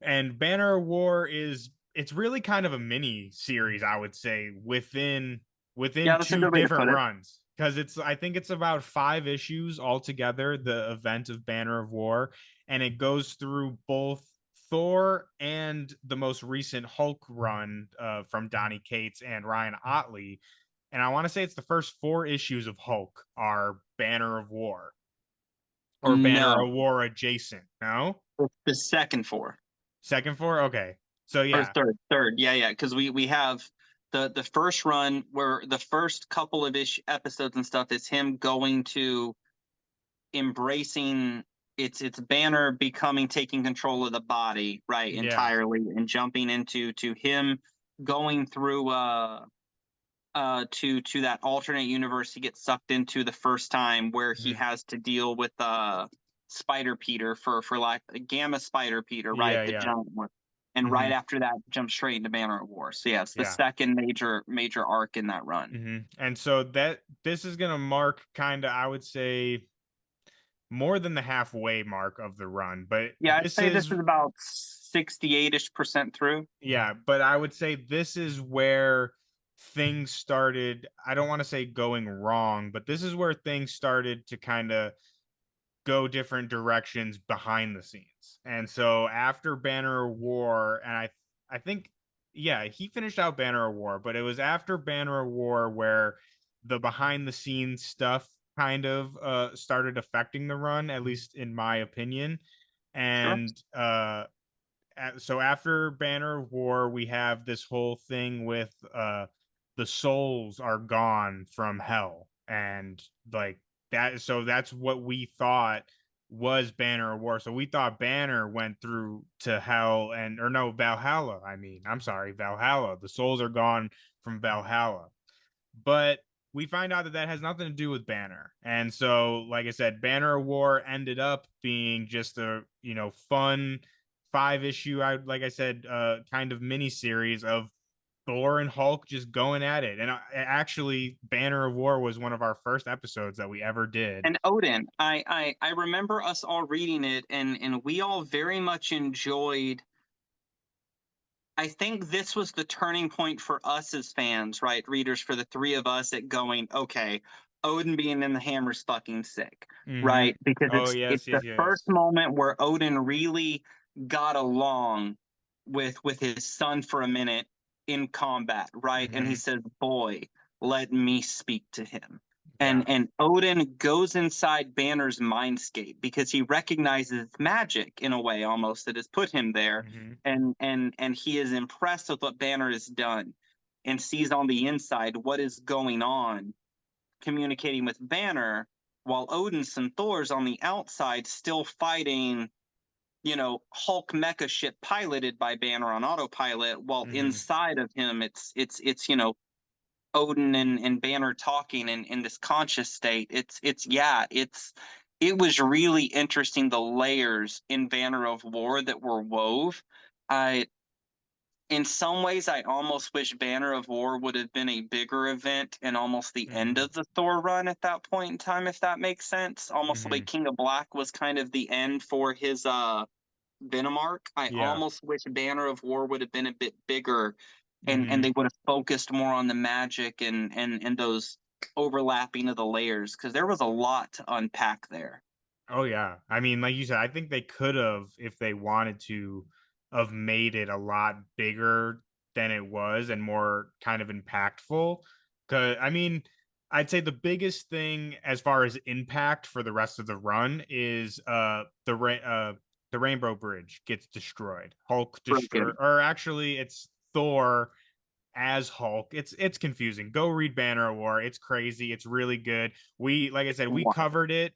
And Banner of War it's really kind of a mini series, I would say, within Yeah, that's a two good way to different put it. runs. Because I think it's about 5 issues altogether, the event of Banner of War, and it goes through both Thor and the most recent Hulk run from Donny Cates and Ryan Otley. And I want to say it's the first 4 issues of Hulk are Banner of War, or Banner No, of War adjacent. No? it's the second four. Second 4? Okay. So Or yeah. third, yeah, because we have the first run where the first couple of episodes and stuff is him going to embracing its banner, becoming, taking control of the body, right, Yeah. entirely, and jumping into to him going through to that alternate universe he gets sucked into the first time, where he Mhm. has to deal with Spider Peter, for like Gamma Spider Peter, right, Yeah, the yeah. giant one. And right Mhm. after that, jump straight into Banner of War. So yeah, it's the Yeah. second major arc in that run. And so this is gonna mark kind of, I would say, more than the halfway mark of the run. But Yeah, I'd this say this is is about 68-ish% through. yeah, but I would say this is where things started. I don't want to say going wrong, but this is where things started to kind of go different directions behind the scenes. And so after Banner of War, and I think yeah, he finished out Banner of War, but it was after Banner of War where the behind the scenes stuff kind of started affecting the run, at least in my opinion. Sure. And so after Banner of War, we have this whole thing with the souls are gone from hell, and like that. So that's what we thought was Banner of War. So we thought Banner went through to hell, and or no, Valhalla. I mean, I'm sorry, Valhalla. The souls are gone from Valhalla, but we find out that that has nothing to do with Banner. And so, like I said, Banner of War ended up being just a fun 5 issue, I like I said, kind of mini series of Thor and Hulk just going at it. And actually, Banner of War was one of our first episodes that we ever did. And Odin, I remember us all reading it, and we all very much enjoyed. I think this was the turning point for us as fans, right? Readers, for the three of us, at going, okay, Odin being in the hammer's fucking sick, Mhm. right? Because Oh, it's yes, the yes. first moment where Odin really got along with his son for a minute in combat, right? And he Mhm. says, "Boy, let me speak to him." Yeah. And Odin goes inside Banner's mindscape because he recognizes magic in a way almost that has put him there, Mhm. and he is impressed with what Banner has done and sees on the inside what is going on, communicating with Banner, while Odin's and Thor's on the outside still fighting, Hulk mecha ship piloted by Banner on autopilot, while Mhm. inside of him it's Odin and Banner talking in this conscious state. It was really interesting, the layers in Banner of War that were wove. I In some ways, I almost wish Banner of War would have been a bigger event and almost the end Mhm. of the Thor run at that point in time, if that makes sense. Almost the way Mhm. King of Black was kind of the end for his Venom arc. I Yeah. almost wish Banner of War would have been a bit bigger, and Mhm. they would have focused more on the magic and those overlapping of the layers, because there was a lot to unpack there. Oh yeah. I mean, like you said, I think they could have, if they wanted to, have made it a lot bigger than it was and more kind of impactful. Cause I mean, I'd say the biggest thing as far as impact for the rest of the run is the Rainbow Bridge gets destroyed. Hulk destroy, Broken. or actually it's Thor as Hulk. It's confusing. Go read Banner of War. It's crazy. It's really good. We, like I said, we Wow. covered it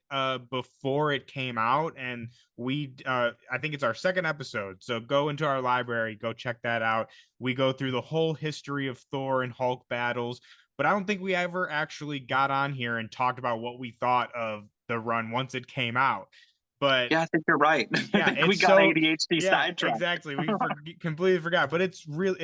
before it came out, and we I think it's our second episode. So go into our library, go check that out. We go through the whole history of Thor and Hulk battles, but I don't think we ever actually got on here and talked about what we thought of the run once it came out. But Yeah, I think you're right. I yeah, think we it's got so ADHD yeah, sidetracked. exactly. Completely forgot, but it's really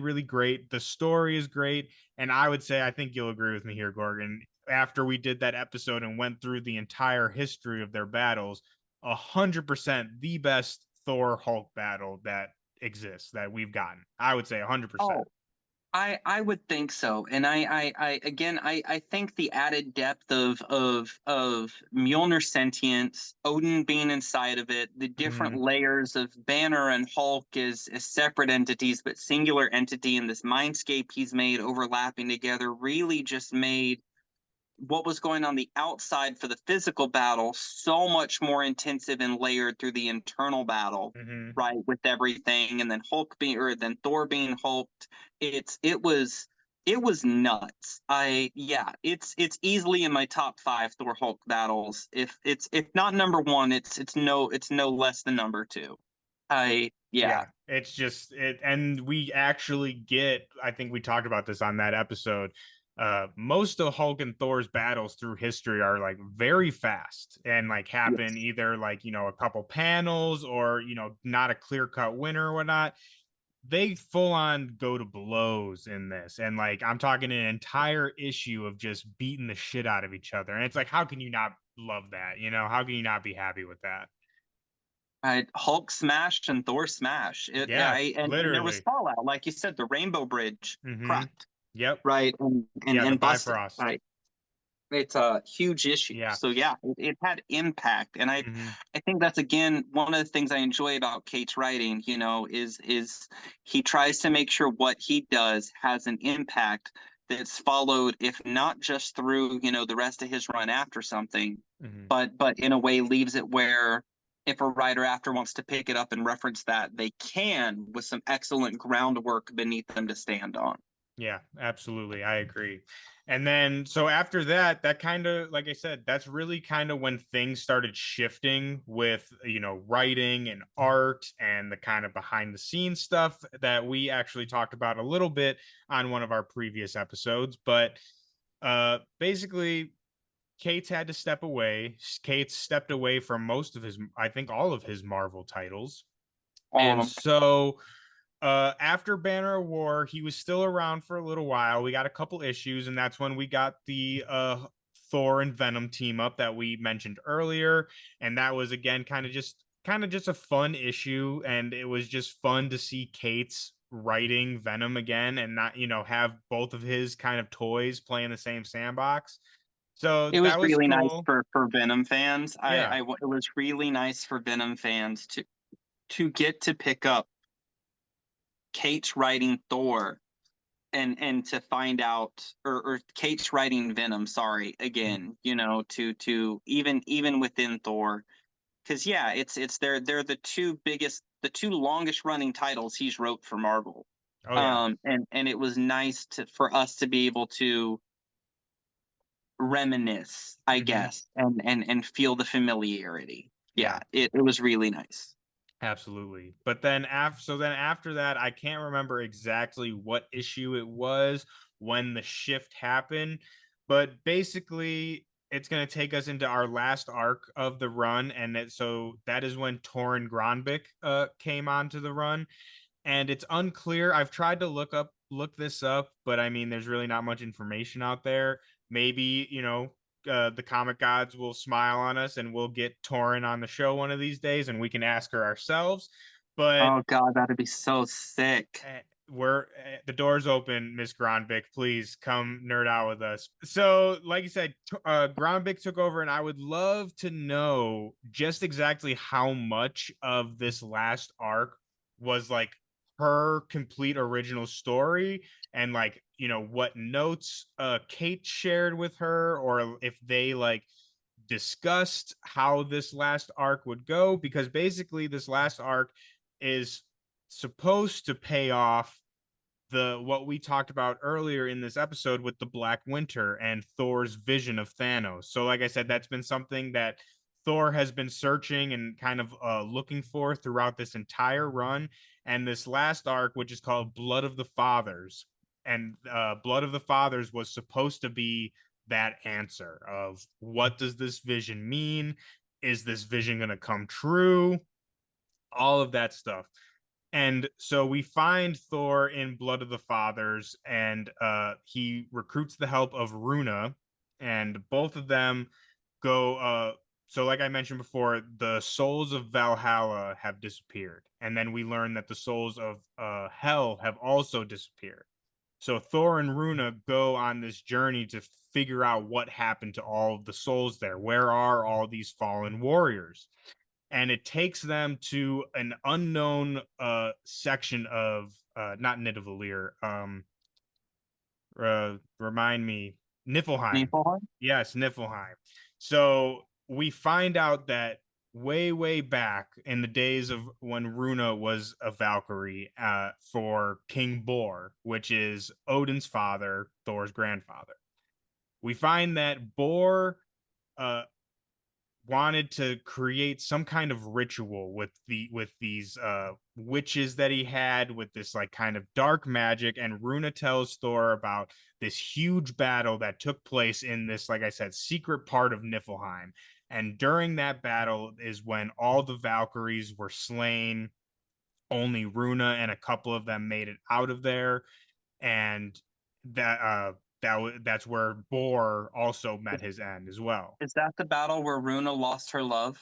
really great. The story is great, and I would say I think you'll agree with me here, Gorgon. After we did that episode and went through the entire history of their battles, 100% the best Thor Hulk battle that exists that we've gotten. I would say 100%. Oh, I would think so, and I again, I think the added depth of Mjolnir sentience, Odin being inside of it, the different Hmm. layers of Banner and Hulk as separate entities, but singular entity in this mindscape he's made overlapping together, really just made what was going on the outside for the physical battle so much more intensive and layered through the internal battle, Hmm. right? With everything, and then Thor being hulked. It was nuts. It's easily in my top 5 Thor Hulk battles. If not number one, it's no less than number 2. I Yeah. Yeah, it's just it, and we actually get. I think we talked about this on that episode. Most of Hulk and Thor's battles through history are like very fast and like happen Yes. either like a couple panels or not a clear cut winner or whatnot. They full on go to blows in this, and like I'm talking an entire issue of just beating the shit out of each other, and it's like how can you not love that? How can you not be happy with that? Hulk smash and Thor smash. Yeah, And there was literally. fallout, like you said, the Rainbow Bridge Hmm. cracked, Yep. right, Yeah, the and busted, Bifrost. right. It's a huge issue. Yeah. So yeah, it had impact, and I Mhm. I think that's again one of the things I enjoy about Kate's writing. Is he tries to make sure what he does has an impact that's followed, if not just through the rest of his run after something, Mhm. but in a way leaves it where if a writer after wants to pick it up and reference that, they can with some excellent groundwork beneath them to stand on. Yeah, absolutely. I agree. And then so after that, that kind of like I said, that's really kind of when things started shifting with, writing and art and the kind of behind the scenes stuff that we actually talked about a little bit on one of our previous episodes, but basically Cates had to step away. Cates stepped away from most of his, I think all of his Marvel titles. All of And them. so after Banner of War, he was still around for a little while. We got a couple issues, and that's when we got the Thor and Venom team up that we mentioned earlier. And that was again kind of just a fun issue, and it was just fun to see Cates writing Venom again and not, have both of his kind of toys play in the same sandbox. So It was that was really nice cool. for Venom fans. Yeah. It was really nice for Venom fans to get to pick up Kate's writing Thor and to find out or Kate's writing Venom, sorry, again, you know, to even within Thor. Because yeah, it's they're the two longest running titles he's wrote for Marvel. Oh yeah. And it was nice for us to be able to reminisce, I Hmm. guess, and feel the familiarity. Yeah. Yeah, it was really nice. Absolutely. But then after that, I can't remember exactly what issue it was when the shift happened, but basically it's going to take us into our last arc of the run, and so that is when Thor and Grønbekk came onto the run, and it's unclear. I've tried to look this up, but I mean there's really not much information out there. Maybe, the comic gods will smile on us and we'll get Torin on the show one of these days and we can ask her ourselves. But Oh God, that'd be so sick. the door's open, Miss Grønbekk. Please come nerd out with us. So, like you said, Grønbekk took over, and I would love to know just exactly how much of this last arc was like her complete original story, and like what notes Kate shared with her, or if they like discussed how this last arc would go, because basically this last arc is supposed to pay off the what we talked about earlier in this episode with the Black Winter and Thor's vision of Thanos. So like I said, that's been something that Thor has been searching and kind of looking for throughout this entire run. And this last arc, which is called Blood of the Fathers, and Blood of the Fathers was supposed to be that answer of what does this vision mean? Is this vision going to come true? All of that stuff. And so we find Thor in Blood of the Fathers, and he recruits the help of Runa, and both of them go. So, like I mentioned before, the souls of Valhalla have disappeared, and then we learn that the souls of Hell have also disappeared. So Thor and Runa go on this journey to figure out what happened to all of the souls there. Where are all these fallen warriors? And it takes them to an unknown section of not Nidavellir. Remind me, Niflheim. Niflheim? Yes, Niflheim. So we find out that way back in the days of when Runa was a Valkyrie for King Bor, which is Odin's father, Thor's grandfather. We find that Bor uh, wanted to create some kind of ritual with these witches that he had, with this like kind of dark magic, and Runa tells Thor about this huge battle that took place in this, like I said, secret part of Niflheim. And during that battle is when all the Valkyries were slain. Only Runa and a couple of them made it out of there, and that's where Bor also met his end as well. Is that the battle where Runa lost her love?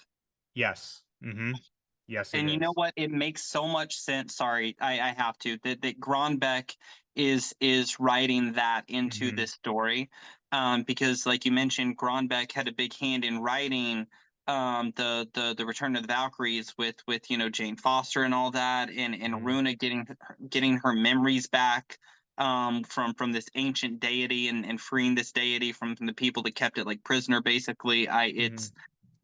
Yes. Mm-hmm. Yes, it And you know is. what? It makes so much sense. Sorry, I have to. That Grønbekk is writing that into Mm-hmm. this story, because like you mentioned, Grønbekk had a big hand in writing the Return of the Valkyries with Jane Foster and all that, and Mm-hmm. Runa getting her memories back from this ancient deity and freeing this deity from the people that kept it like prisoner. Basically, Mm-hmm. it's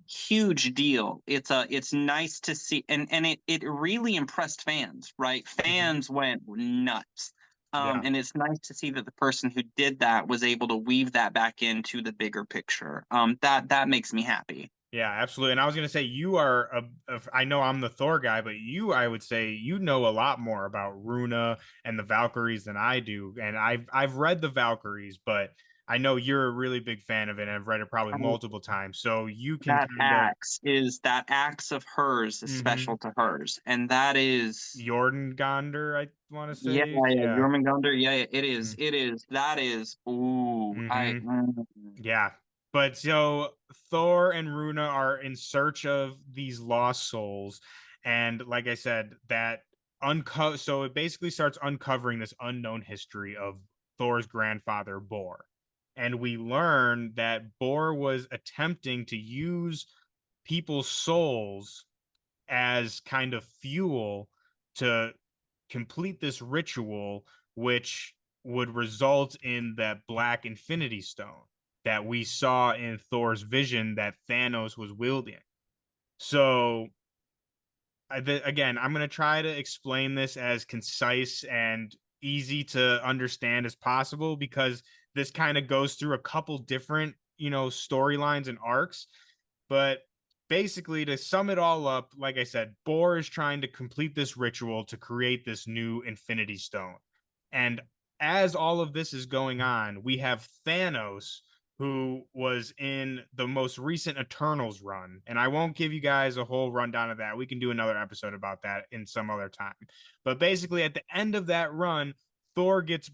huge deal. It's nice to see, and it really impressed fans, right? Mm-hmm. Fans went nuts. Yeah. And it's nice to see that the person who did that was able to weave that back into the bigger picture. That makes me happy. Yeah, absolutely. And I was gonna say you are I know I'm the Thor guy, but I would say you know a lot more about Runa and the Valkyries than I do. And I've read the Valkyries, but I know you're a really big fan of it, and I've read it probably multiple times. So you can kind of That axe of hers is mm-hmm. special to hers, and that is Jormungandr, I want to yeah, say. yeah, Yeah. Jormungandr. Yeah, Mm-hmm. it is. That is. Ooh, Mm-hmm. Yeah. But so Thor and Runa are in search of these lost souls. And like I said, so it basically starts uncovering this unknown history of Thor's grandfather, Bor. and we learn that Boar was attempting to use people's souls as kind of fuel to complete this ritual, which would result in that Black Infinity Stone that we saw in Thor's vision that Thanos was wielding. So, again, I'm going to try to explain this as concise and easy to understand as possible, because this kind of goes through a couple different, storylines and arcs. But basically, to sum it all up, like I said, Boar is trying to complete this ritual to create this new Infinity Stone. And as all of this is going on, we have Thanos, who was in the most recent Eternals run. And I won't give you guys a whole rundown of that. We can do another episode about that in some other time. But basically, at the end of that run, Thanos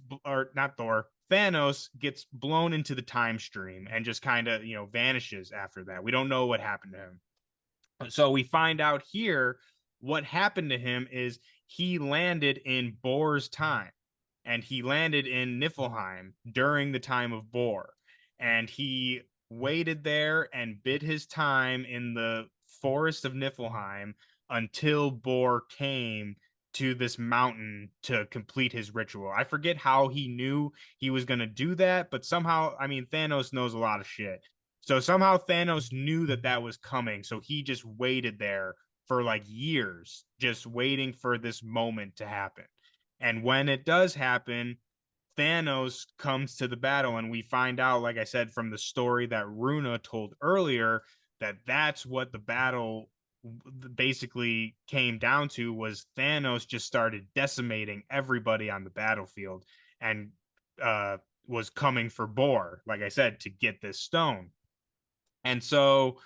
gets blown into the time stream and just kind of, vanishes after that. We don't know what happened to him. So we find out here what happened to him is he landed in Boar's time, and he landed in Niflheim during the time of Boar. And he waited there and bid his time in the forest of Niflheim until Boar came to this mountain to complete his ritual. I forget how he knew he was going to do that, but somehow, Thanos knows a lot of shit. So somehow Thanos knew that was coming. So he just waited there for like years, just waiting for this moment to happen. And when it does happen, Thanos comes to the battle, and we find out, like I said, from the story that Runa told earlier, that's what the battle basically came down to, was Thanos just started decimating everybody on the battlefield and was coming for Boar, like I said, to get this stone. And so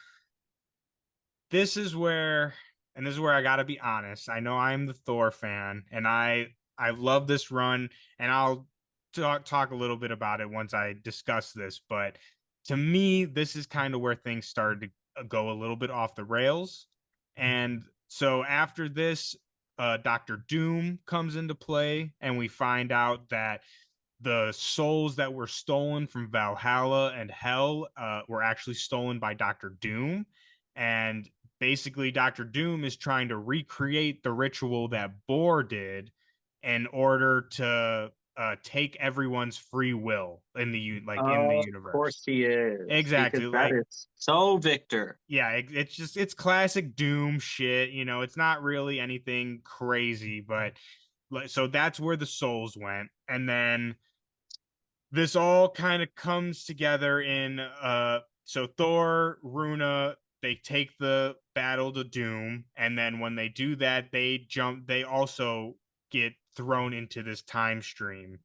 this is where I got to be honest. I know I'm the Thor fan, and I love this run, and I'll talk a little bit about it once I discuss this. But to me, this is kind of where things started to go a little bit off the rails. And so after this, Dr. Doom comes into play, and we find out that the souls that were stolen from Valhalla and Hell were actually stolen by Dr. Doom. And basically, Dr. Doom is trying to recreate the ritual that Boar did in order to take everyone's free will in the in the universe. Of course he is. Exactly. Because that is so Victor. Yeah, it's classic Doom shit. It's not really anything crazy, but so that's where the souls went. And then this all kind of comes together in so Thor, Runa, they take the battle to Doom, and then when they do that, they also get thrown into this time stream,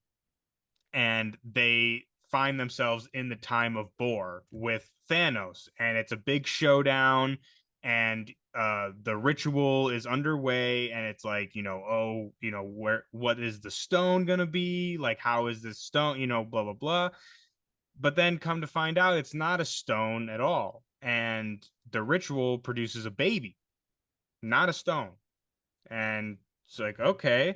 and they find themselves in the time of Boar with Thanos, and it's a big showdown, and the ritual is underway, and it's like, what is the stone gonna be? Like, how is this stone, blah blah blah. But then come to find out, it's not a stone at all, and the ritual produces a baby, not a stone. And it's like, okay.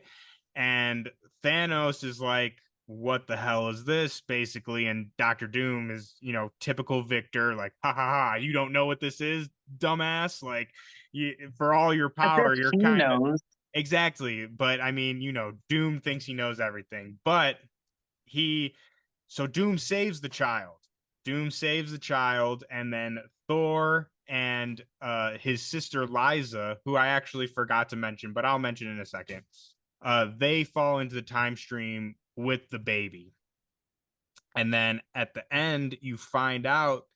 And Thanos is like, what the hell is this, basically? And Dr. Doom is, typical Victor, like, ha ha ha, you don't know what this is, dumbass. Like, for all your power, you're kind of exactly. But Doom thinks he knows everything. But Doom saves the child. And then Thor and his sister Liza, who I actually forgot to mention, but I'll mention in a second. They fall into the time stream with the baby. And then at the end, you find out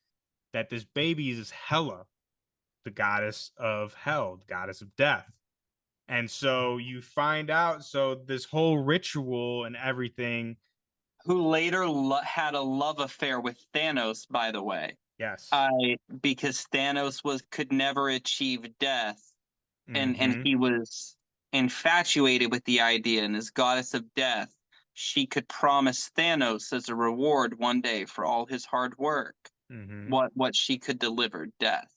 that this baby is Hela, the goddess of hell, the goddess of death. And so you find out, so this whole ritual and everything. Who later had a love affair with Thanos, by the way. Yes. Because Thanos could never achieve death. Mm-hmm. And he was infatuated with the idea, and as goddess of death, she could promise Thanos as a reward one day for all his hard work, mm-hmm. what she could deliver, death.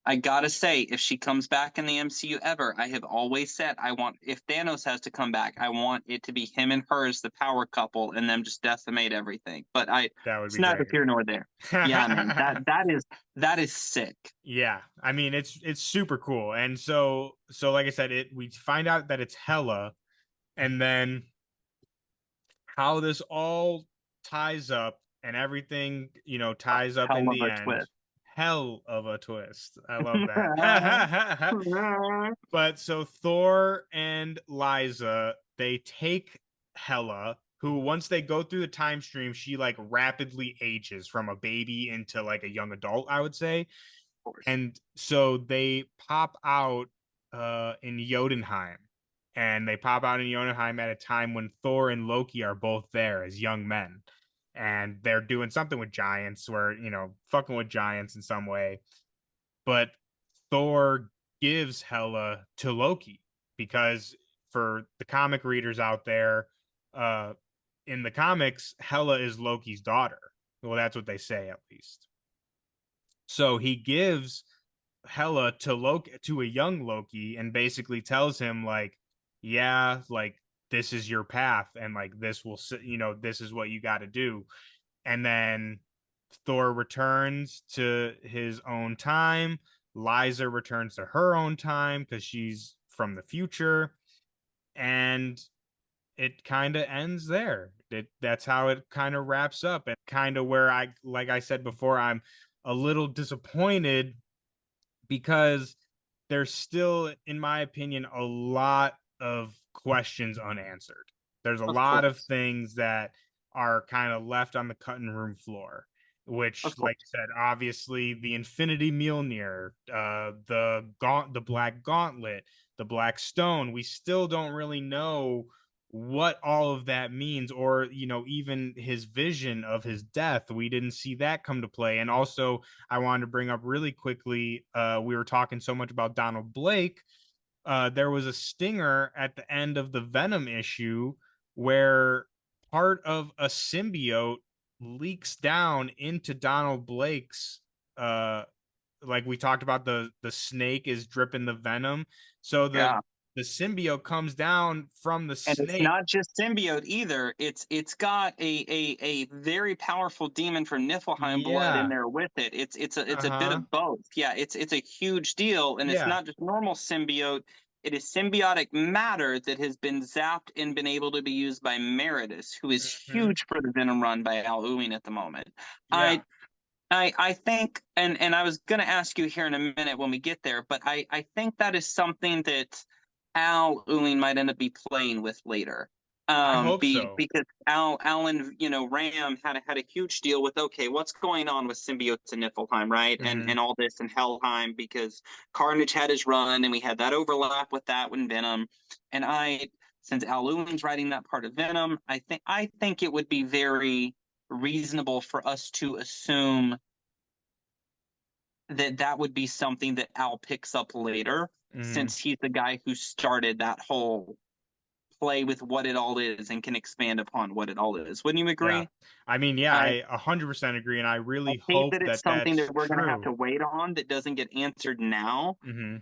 I gotta say, if she comes back in the MCU ever, I have always said if Thanos has to come back, I want it to be him and her as the power couple, and them just decimate everything. But That would it's be neither great. here nor there. Yeah, man, that is sick. Yeah, I mean it's super cool, and so like I said, we find out that it's Hela, and then how this all ties up and everything, ties up Hell in of the a end. twist. Hell of a twist. I love that. But so Thor and Liza, they take Hela, who once they go through the time stream, she like rapidly ages from a baby into like a young adult, I would say. And so they pop out in Jotunheim. And they pop out in Jotunheim at a time when Thor and Loki are both there as young men. And they're doing something with giants, where, fucking with giants in some way. But Thor gives Hela to Loki because, for the comic readers out there, in the comics, Hela is Loki's daughter. Well, that's what they say, at least. So he gives Hela to Loki, to a young Loki, and basically tells him like, yeah, like this is your path, and like this will, this is what you got to do. And then Thor returns to his own time. Liza returns to her own time because she's from the future, and it kind of ends there. That's how it kind of wraps up, and kind of where like I said before, I'm a little disappointed because there's still, in my opinion, a lot of questions unanswered. There's a lot of things that are kind of left on the cutting room floor, which, like I said, obviously the Infinity Mjolnir, the Black Gauntlet, the Black Stone. We still don't really know what all of that means, or even his vision of his death. We didn't see that come to play. And also, I wanted to bring up really quickly, we were talking so much about Donald Blake. There was a stinger at the end of the Venom issue where part of a symbiote leaks down into Donald Blake's, like we talked about, the snake is dripping the venom. So the symbiote comes down from the snake. And it's not just symbiote either. It's got a very powerful demon from Niflheim blood in there with it. It's a bit of both. Yeah, it's a huge deal, and it's not just normal symbiote. It is symbiotic matter that has been zapped and been able to be used by Meritus, who is huge for the Venom run by Al Ewing at the moment. Yeah. I think, and I was going to ask you here in a minute when we get there, but I think that is something that Al Ewing might end up be playing with later. I hope so. Because Alan, Ram had a huge deal with, okay, what's going on with symbiotes in Niflheim, right? And all this in Helheim, because Carnage had his run, and we had that overlap with that when Venom. And since Al Ewing's writing that part of Venom, I think it would be very reasonable for us to assume that would be something that Al picks up later, since he's the guy who started that whole play with what it all is and can expand upon what it all is. Wouldn't you agree? Yeah. I mean, yeah, I 100% agree, and I really hope that it's something that's that we're going to have true. to wait on, that doesn't get answered now.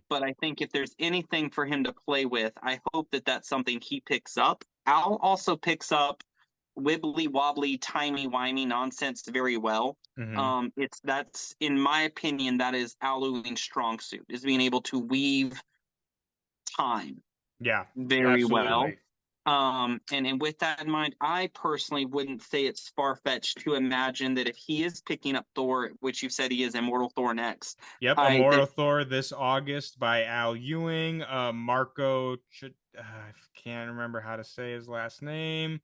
But I think if there's anything for him to play with, I hope that that's something he picks up. Al also picks up wibbly wobbly, timey wimey nonsense very well. That's, in my opinion, that is Al Ewing's strong suit, is being able to weave time. Yeah, very absolutely. well. And with that in mind, I personally wouldn't say it's far-fetched to imagine that if he is picking up Thor, which you've said he is, Immortal Thor next. Yep, Immortal Thor this August by Al Ewing. Marco, I can't remember how to say his last name.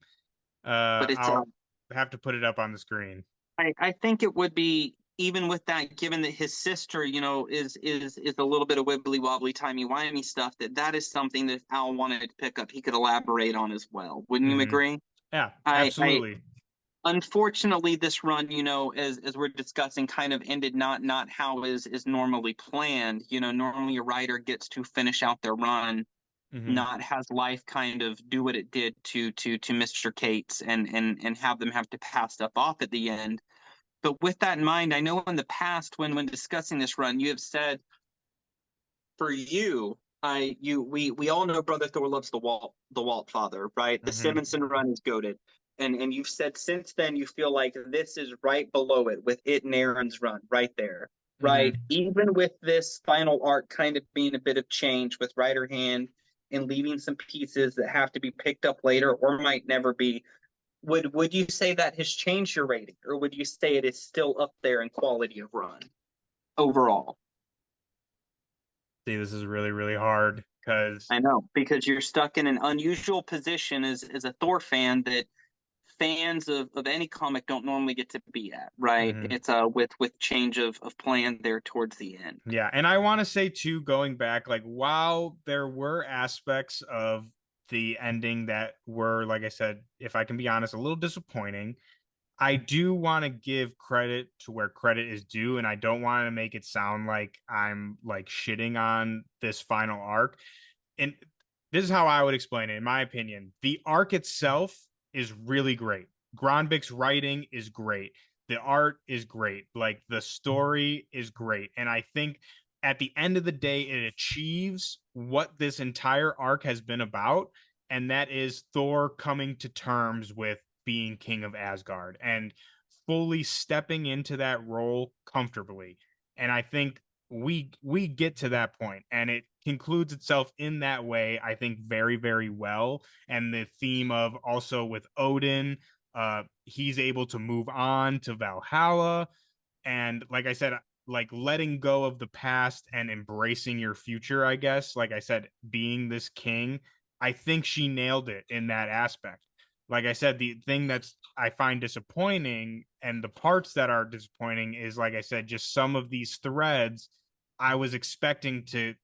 But I'll have to put it up on the screen. I think it would be, even with that, given that his sister, is a little bit of wibbly wobbly, timey wimey stuff, that is something that Al wanted to pick up. He could elaborate on as well. Wouldn't you agree? Yeah, absolutely. Unfortunately, this run, as we're discussing, kind of ended not how is normally planned. Normally a writer gets to finish out their run, not has life kind of do what it did to Mr. Cates and have them have to pass stuff off at the end. But with that in mind, I know in the past when discussing this run, you have said for you, we all know Brother Thor loves the Walt Father, right? The Mhm. Simonson run is goated. And you've said since then you feel like this is right below it with it and Aaron's run right there. Right. Mhm. Even with this final arc kind of being a bit of change with Rider Hand and leaving some pieces that have to be picked up later or might never be, would you say that has changed your rating, or would you say it is still up there in quality of run overall? See, this is really, really hard because I know, because you're stuck in an unusual position as a Thor fan that fans of any comic don't normally get to be at, right? It's with change of plan there towards the end. yeah, and I want to say too, going back, like while there were aspects of the ending that were, like I said, if I can be honest, a little disappointing, I do want to give credit to where credit is due, and I don't want to make it sound like I'm like shitting on this final arc. And this is how I would explain it, in my opinion. The arc itself is really great. Grønbekk's writing is great. The art is great. Like the story is great. And I think at the end of the day, it achieves what this entire arc has been about. And that is Thor coming to terms with being king of Asgard and fully stepping into that role comfortably. And I think we get to that point and it concludes itself in that way, I think, very, very well. And the theme of also with Odin, he's able to move on to Valhalla. And like I said, like letting go of the past and embracing your future, I guess, like I said, being this king, I think she nailed it in that aspect. Like I said, the thing that's I find disappointing and the parts that are disappointing is, like I said, just some of these threads I was expecting to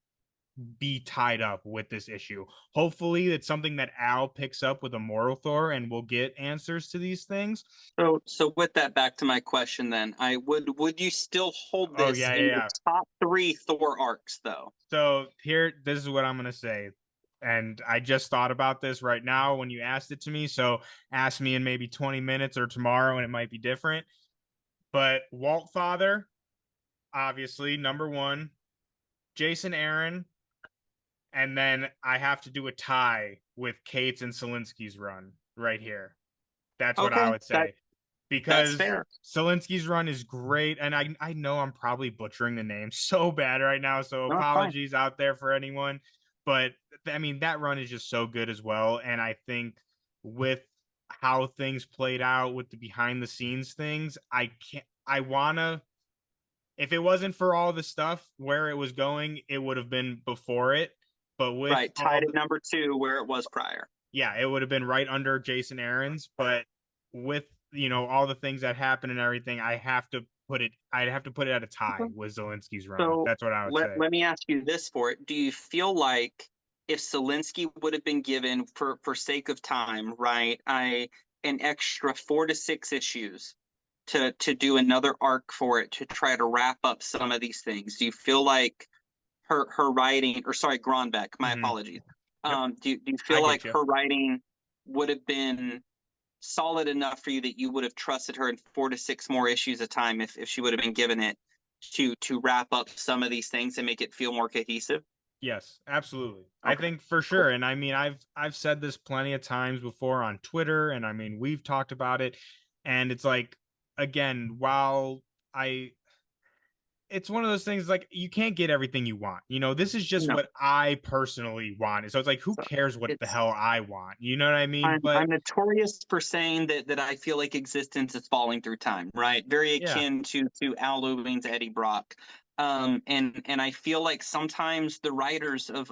be tied up with this issue. Hopefully, it's something that Al picks up with Immortal Thor, and we'll get answers to these things. So with that, back to my question, then I would you still hold Oh this yeah, in yeah, your yeah. top three Thor arcs, though? So here, this is what I'm gonna say, and I just thought about this right now when you asked it to me. So ask me in maybe 20 minutes or tomorrow, and it might be different. But Walt Father, obviously number one. Jason Aaron, and then I have to do a tie with Cates and Selinsky's run right here. That's what I Okay, would say. that's Because fair. Selinsky's run is great, and I know I'm probably butchering the name so bad right now, so No, it's fine. apologies out there for anyone. But I mean, that run is just so good as well. And I think with how things played out with the behind the scenes things, I wanna, if it wasn't for all the stuff where it was going, it would have been before it. But with Right, all tied the, at number two where it was prior. yeah, it would have been right under Jason Aaron's. But with, all the things that happen and everything, I'd have to put it at a tie Okay. with Zelensky's run. So That's what I would say. let me ask you this for it. Do you feel like if Zelensky would have been given, for sake of time, right, an extra 4 to 6 issues to do another arc for it to try to wrap up some of these things, do you feel like her writing, or sorry, Grønbekk, my Hmm. apologies. Yep, Do you I feel like get you. her writing would have been solid enough for you that you would have trusted her in 4 to 6 more issues a time if she would have been given it to wrap up some of these things and make it feel more cohesive? Yes, absolutely. I Okay, think for cool. sure. And I mean, I've said this plenty of times before on Twitter, and I mean, we've talked about it. And it's like, again, while I it's one of those things, like you can't get everything you want. This is just No, what I personally wanted. So it's like, who so cares what the it's hell I want? You know what I mean? I'm But notorious for saying that I feel like existence is falling through time, right? Very yeah. akin to Al Ewing's Eddie Brock. And I feel like sometimes the writers of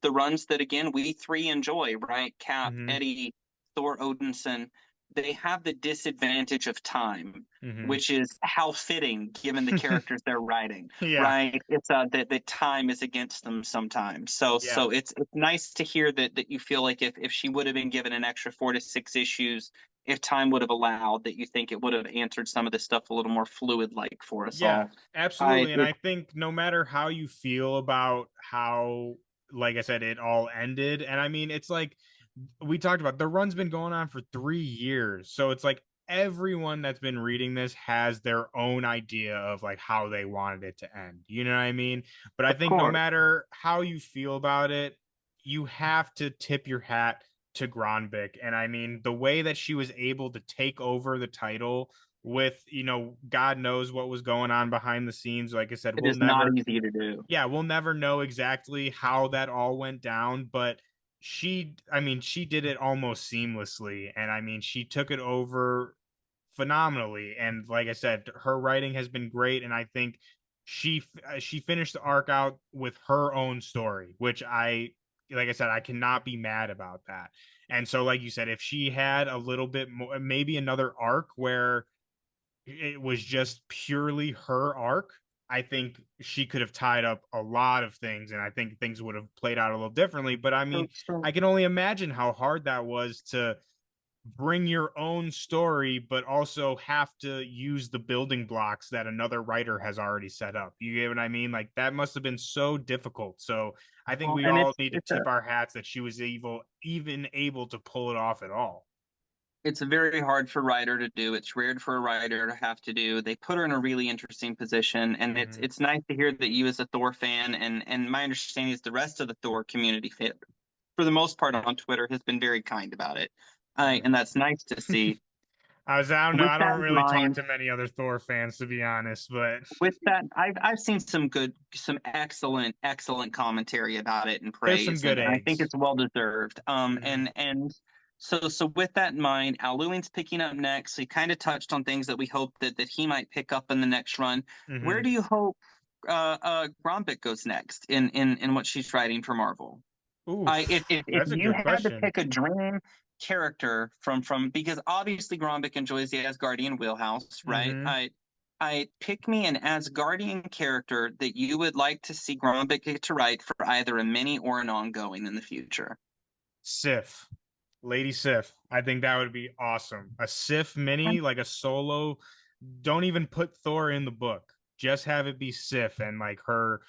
the runs that again we three enjoy, right? Cap, Hmm. Eddie, Thor Odinson, they have the disadvantage of time, Hmm. which is how fitting given the characters they're writing, Yeah. right? It's that time is against them sometimes. So Yeah. it's nice to hear that you feel like if she would have been given an extra 4 to 6 issues, if time would have allowed, that you think it would have answered some of this stuff a little more fluid like for us Yeah, all. I absolutely. And it, I think no matter how you feel about how, like I said, it all ended, and I mean, it's like we talked about, the run's been going on for 3 years. So it's like everyone that's been reading this has their own idea of like how they wanted it to end. You know what I mean? But I Of think no course. matter how you feel about it, you have to tip your hat to Grønbekk. And I mean, the way that she was able to take over the title with, God knows what was going on behind the scenes. Like I said, It is not easy to do. yeah, we'll never know exactly how that all went down, but she did it almost seamlessly. And I mean, she took it over phenomenally. And like I said, her writing has been great. And I think she finished the arc out with her own story, which like I said, I cannot be mad about that. And so, like you said, if she had a little bit more, maybe another arc where it was just purely her arc, I think she could have tied up a lot of things, and I think things would have played out a little differently. But I mean, So I can only imagine how hard that was to bring your own story, but also have to use the building blocks that another writer has already set up. You get what I mean? Like that must have been so difficult. So I think well, we and all it's need to it's a tip our hats that she was even able to pull it off at all. it's very hard for a writer to do. It's rare for a writer to have to do. They put her in a really interesting position, and it's Mhm. it's nice to hear that you, as a Thor fan, and my understanding is the rest of the Thor community, for the most part on Twitter, has been very kind about it, Mhm. and that's nice to see. I don't know. With I that don't in really talk mind, to many other Thor fans, to be honest, but I've seen some excellent commentary about it and there's some praise, good and I think eggs. it's well deserved. Hmm. So with that in mind, Al Lewin's picking up next. He kind of touched on things that we hope that he might pick up in the next run. Where Hmm. do you hope Grønbekk goes next in what she's writing for Marvel? If That's a you good had to question. pick a dream character from because obviously Grombeck enjoys the Asgardian wheelhouse, right? Hmm. I pick me an Asgardian character that you would like to see Grombeck get to write for either a mini or an ongoing in the future. Sif, Lady Sif. I think that would be awesome. A Sif mini, like a solo. Don't even put Thor in the book. Just have it be Sif and like her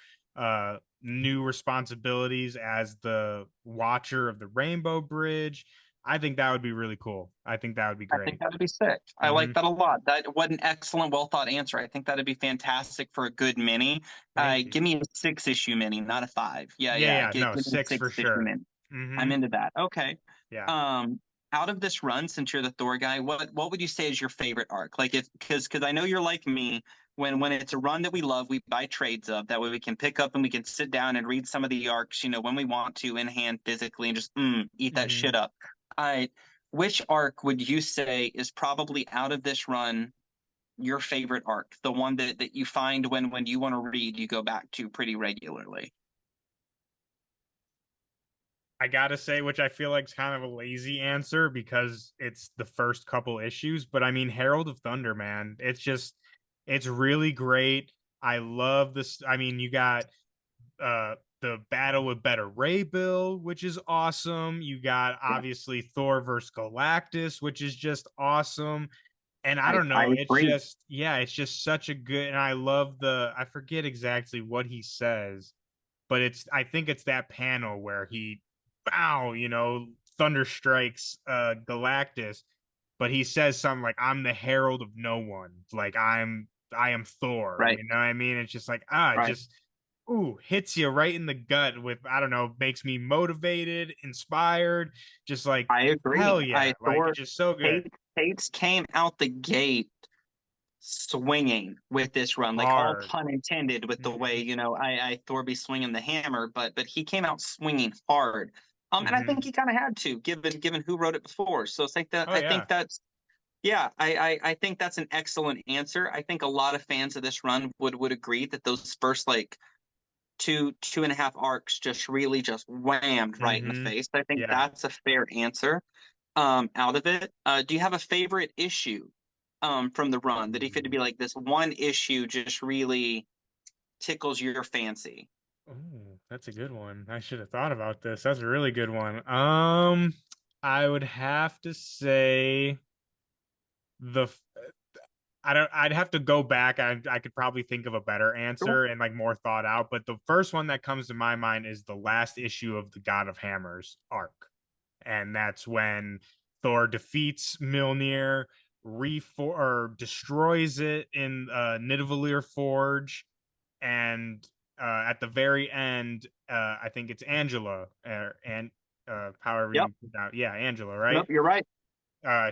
new responsibilities as the watcher of the Rainbow Bridge. I think that would be really cool. I think that would be I think great. that would be sick. I Hmm. like that a lot. That what an excellent, well thought answer. I think that'd be fantastic for a good mini. Thank you. Give me a 6 issue mini, not a five. Yeah, Yeah, yeah. yeah, no, Give me a six for 6 issue sure. mini. Hmm. I'm into that. Okay. Yeah. Um, Out of this run, since you're the Thor guy, what would you say is your favorite arc? Like, if because I know you're like me. When it's a run that we love, we buy trades of. That way, we can pick up and we can sit down and read some of the arcs, when we want to, in hand, physically, and just eat that Hmm. shit up. I Which arc would you say is probably out of this run your favorite arc? The one that you find when you want to read, you go back to pretty regularly. I gotta say, which I feel like is kind of a lazy answer because it's the first couple issues, but I mean, Herald of Thunder, man, it's really great. I love this. I mean, you got the battle with Beta Ray Bill, which is awesome. You got Yeah, obviously Thor versus Galactus, which is just awesome. And I don't I know, agree. it's just such a good, and I love I forget exactly what he says, but I think it's that panel where he, bow, thunder strikes Galactus, but he says something like, I'm the herald of no one. Like I am Thor. Right, You know what I mean? It's just like, right. just hits you right in the gut with, I don't know, makes me motivated, inspired, just like I agree. hell yeah. Like it's just so good. Tates came out the gate swinging with this run, like all Hard. pun intended with the way Hmm. I Thorby swinging the hammer, but he came out swinging hard. And I Hmm. think he kind of had to, given who wrote it before. So it's like that. Oh I yeah. think that's yeah. I think that's an excellent answer. I think a lot of fans of this run would agree that those first like two and a half arcs just really just whammed right in the Hmm. face. I think Yeah. that's a fair answer. Out of it, do you have a favorite issue from the run that if it to Ooh. be like this one issue just really tickles your fancy? Ooh, that's a good one. I should have thought about this. That's a really good one. I would have to say the f- I don't I'd have to go back. I could probably think of a better Sure. answer and like more thought out, but the first one that comes to my mind is the last issue of the God of Hammers arc. And that's when Thor defeats Mjolnir. destroys it in Nidavellir Forge, and at the very end, I think it's Angela, and however Yep. you pronounce, yeah, Angela, right? Nope, you're right.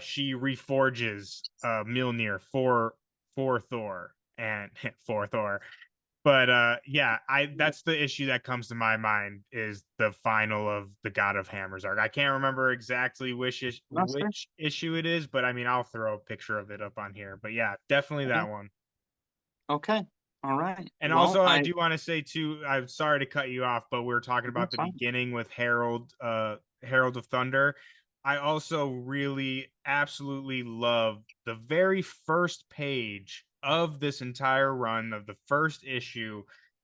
She reforges Mjolnir for Thor and for Thor. But yeah, I that's the issue that comes to my mind is the final of the God of Hammers arc. I can't remember exactly That's fair. which issue it is, but I mean I'll throw a picture of it up on here. But yeah, definitely Okay. that one. Okay. All right. And Well, also, I do want to say too, I'm sorry to cut you off, but we were talking about that's the fine. beginning with Herald of Thunder. I also really absolutely love the very first page of this entire run of the first issue.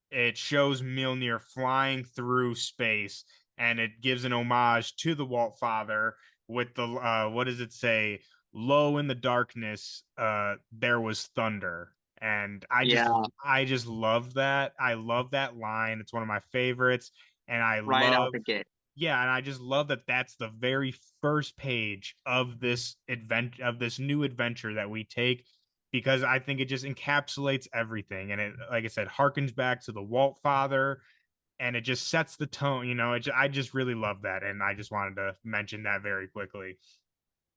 It shows Mjolnir flying through space, and it gives an homage to the Walt Father with the what does it say? Low in the darkness, there was thunder, and Yeah, I just love that. I love that line. It's one of my favorites. And I right out love, the gate. yeah, and I just love that that's the very first page of this new adventure that we take, because I think it just encapsulates everything. And it, like I said, harkens back to the Walt Father, and it just sets the tone. I just really love that. And I just wanted to mention that very quickly.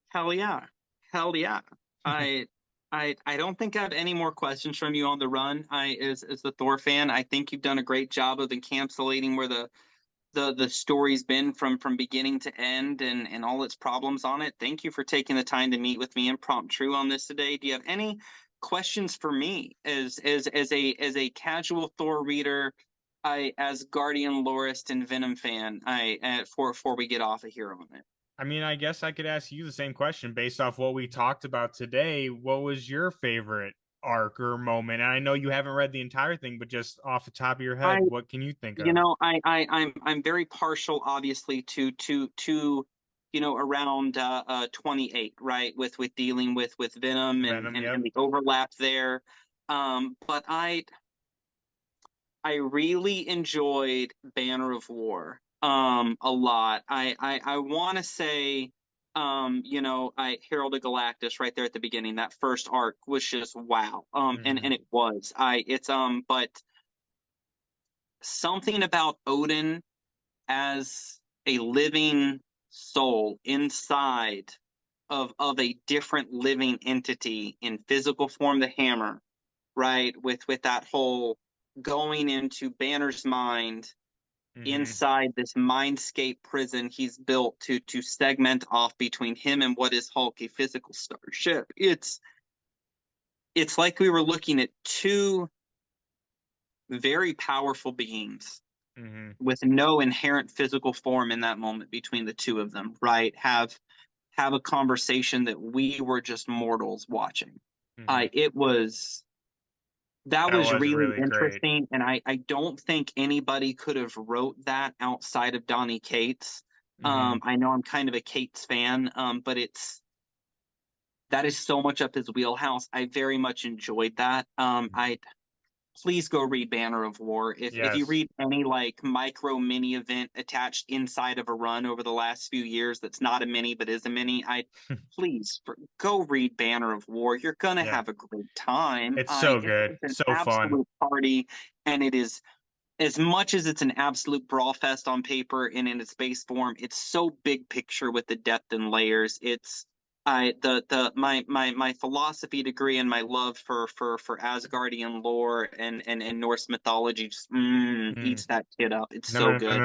Hell yeah. Hell yeah. I I don't think I have any more questions from you on the run. As the Thor fan, I think you've done a great job of encapsulating where the story's been from beginning to end and all its problems on it. Thank you for taking the time to meet with me impromptu on this today. Do you have any questions for me as a casual Thor reader, as Guardian lorist and Venom fan, before we get off of here on it? I mean, I guess I could ask you the same question based off what we talked about today. What was your favorite arc or moment? And I know you haven't read the entire thing, but just off the top of your head, I what can you think of? I'm very partial, obviously, to around 28, right, with dealing with Venom Venom, and yep. the overlap there. But I really enjoyed Banner of War a lot. I want to say I Herald of Galactus right there at the beginning. That first arc was just wow. And Mhm. it was. I it's but something about Odin as a living soul inside of a different living entity in physical form, the hammer, right? With that whole going into Banner's mind Mhm. inside this mindscape prison he's built to segment off between him and what is Hulk, a physical starship. It's like we were looking at two very powerful beings Mhm. with no inherent physical form in that moment between the two of them, right? Have a conversation that we were just mortals watching. Mhm. It was that That was was really really great. interesting, and I don't think anybody could have wrote that outside of Donny Cates. Mhm. I know I'm kind of a Cates fan, but that is so much up his wheelhouse. I very much enjoyed that. I Please go read Banner of War. If you Yes. read any like micro mini event attached inside of a run over the last few years that's not a mini but is a mini, I please go read Banner of War. You're gonna Yeah. have a great time. It's so It good. is an So fun. absolute party, and it is, as much as it's an absolute brawl fest on paper and in its base form, it's so big picture with the depth and layers. It's I the my philosophy degree and my love for Asgardian lore and Norse mythology just Mm. eats that kid up. It's No, so no, no, good.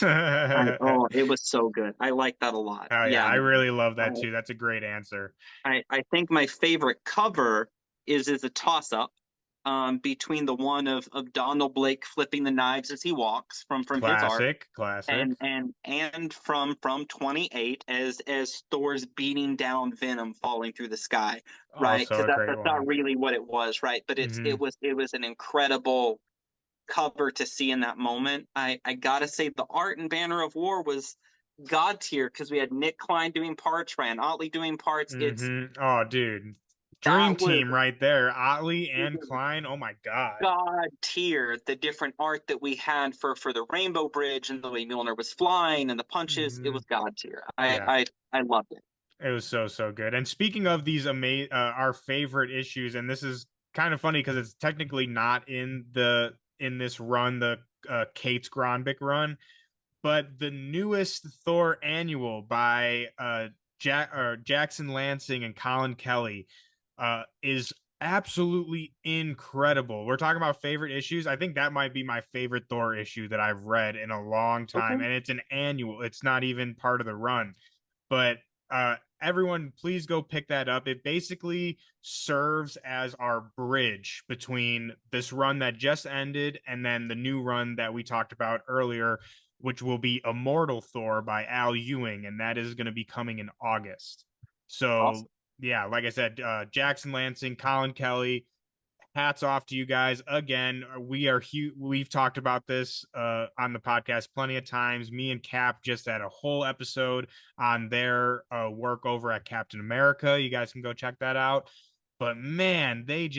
no, no. It was so good. I like that a lot. Oh yeah, Yeah, I man. really love that too. That's a great answer. I think my favorite cover is a toss up between the one of Donald Blake flipping the knives as he walks from his art, Classic, classic. and from 28 as Thor's beating down Venom falling through the sky, right? Also Because a great that's not one. really what it was, right? But Hmm. it was an incredible cover to see in that moment. I gotta say the art in Banner of War was god tier because we had Nic Klein doing parts, Ryan Otley doing parts. Hmm. Oh, dude. Dream That was team right there. Otley it and was Klein. Oh my God. god tier. The different art that we had for the Rainbow Bridge and the way Mjolnir was flying and the punches, it Hmm. was god tier. Yeah. I loved it. It was so good. And speaking of these our favorite issues, and this is kind of funny because it's technically not in this run, the Cates Grønbekk run, but the newest Thor Annual by Jackson Lansing and Colin Kelly is absolutely incredible. We're talking about favorite issues. I think that might be my favorite Thor issue that I've read in a long time, and it's an annual. It's not even part of the run, but everyone please go pick that up. It basically serves as our bridge between this run that just ended and then the new run that we talked about earlier, which will be Immortal Thor by Al Ewing, and that is going to be coming in August. So Awesome. yeah, like I said, Jackson Lansing, Colin Kelly, hats off to you guys again. We've talked about this on the podcast plenty of times. Me and Cap just had a whole episode on their work over at Captain America. You guys can go check that out. But man, they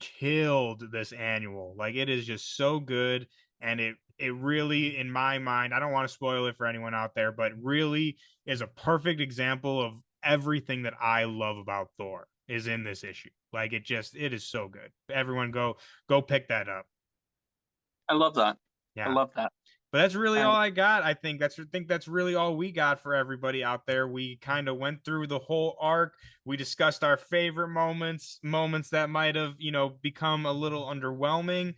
killed this annual. Like, it is just so good, and it really, in my mind, I don't want to spoil it for anyone out there, but really is a perfect example of everything that I love about Thor is in this issue. Like, it is so good. Everyone go pick that up. I love that. Yeah. I love that. But that's really all I got. I think that's really all we got for everybody out there. We kind of went through the whole arc. We discussed our favorite moments that might have, become a little underwhelming.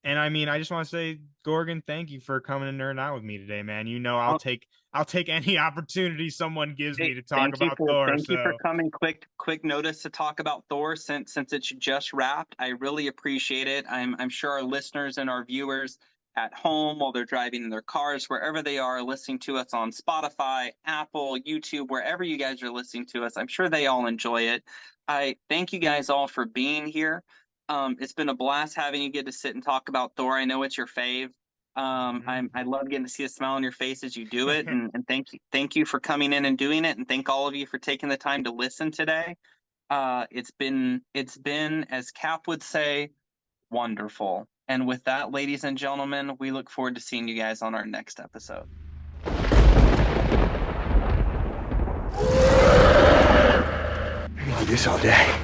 And I mean, I just want to say, Gorgon, thank you for coming and nerding out with me today, man. I'll take any opportunity someone gives me to talk about Thor. Thank you for coming quick notice to talk about Thor since it's just wrapped. I really appreciate it. I'm sure our listeners and our viewers at home while they're driving in their cars, wherever they are, listening to us on Spotify, Apple, YouTube, wherever you guys are listening to us, I'm sure they all enjoy it. I thank you guys all for being here. It's been a blast having you get to sit and talk about Thor. I know it's your fave. I love getting to see a smile on your face as you do it, and thank you for coming in and doing it, and thank all of you for taking the time to listen today. It's been, as Cap would say, wonderful. And with that, ladies and gentlemen, we look forward to seeing you guys on our next episode. I can do this all day.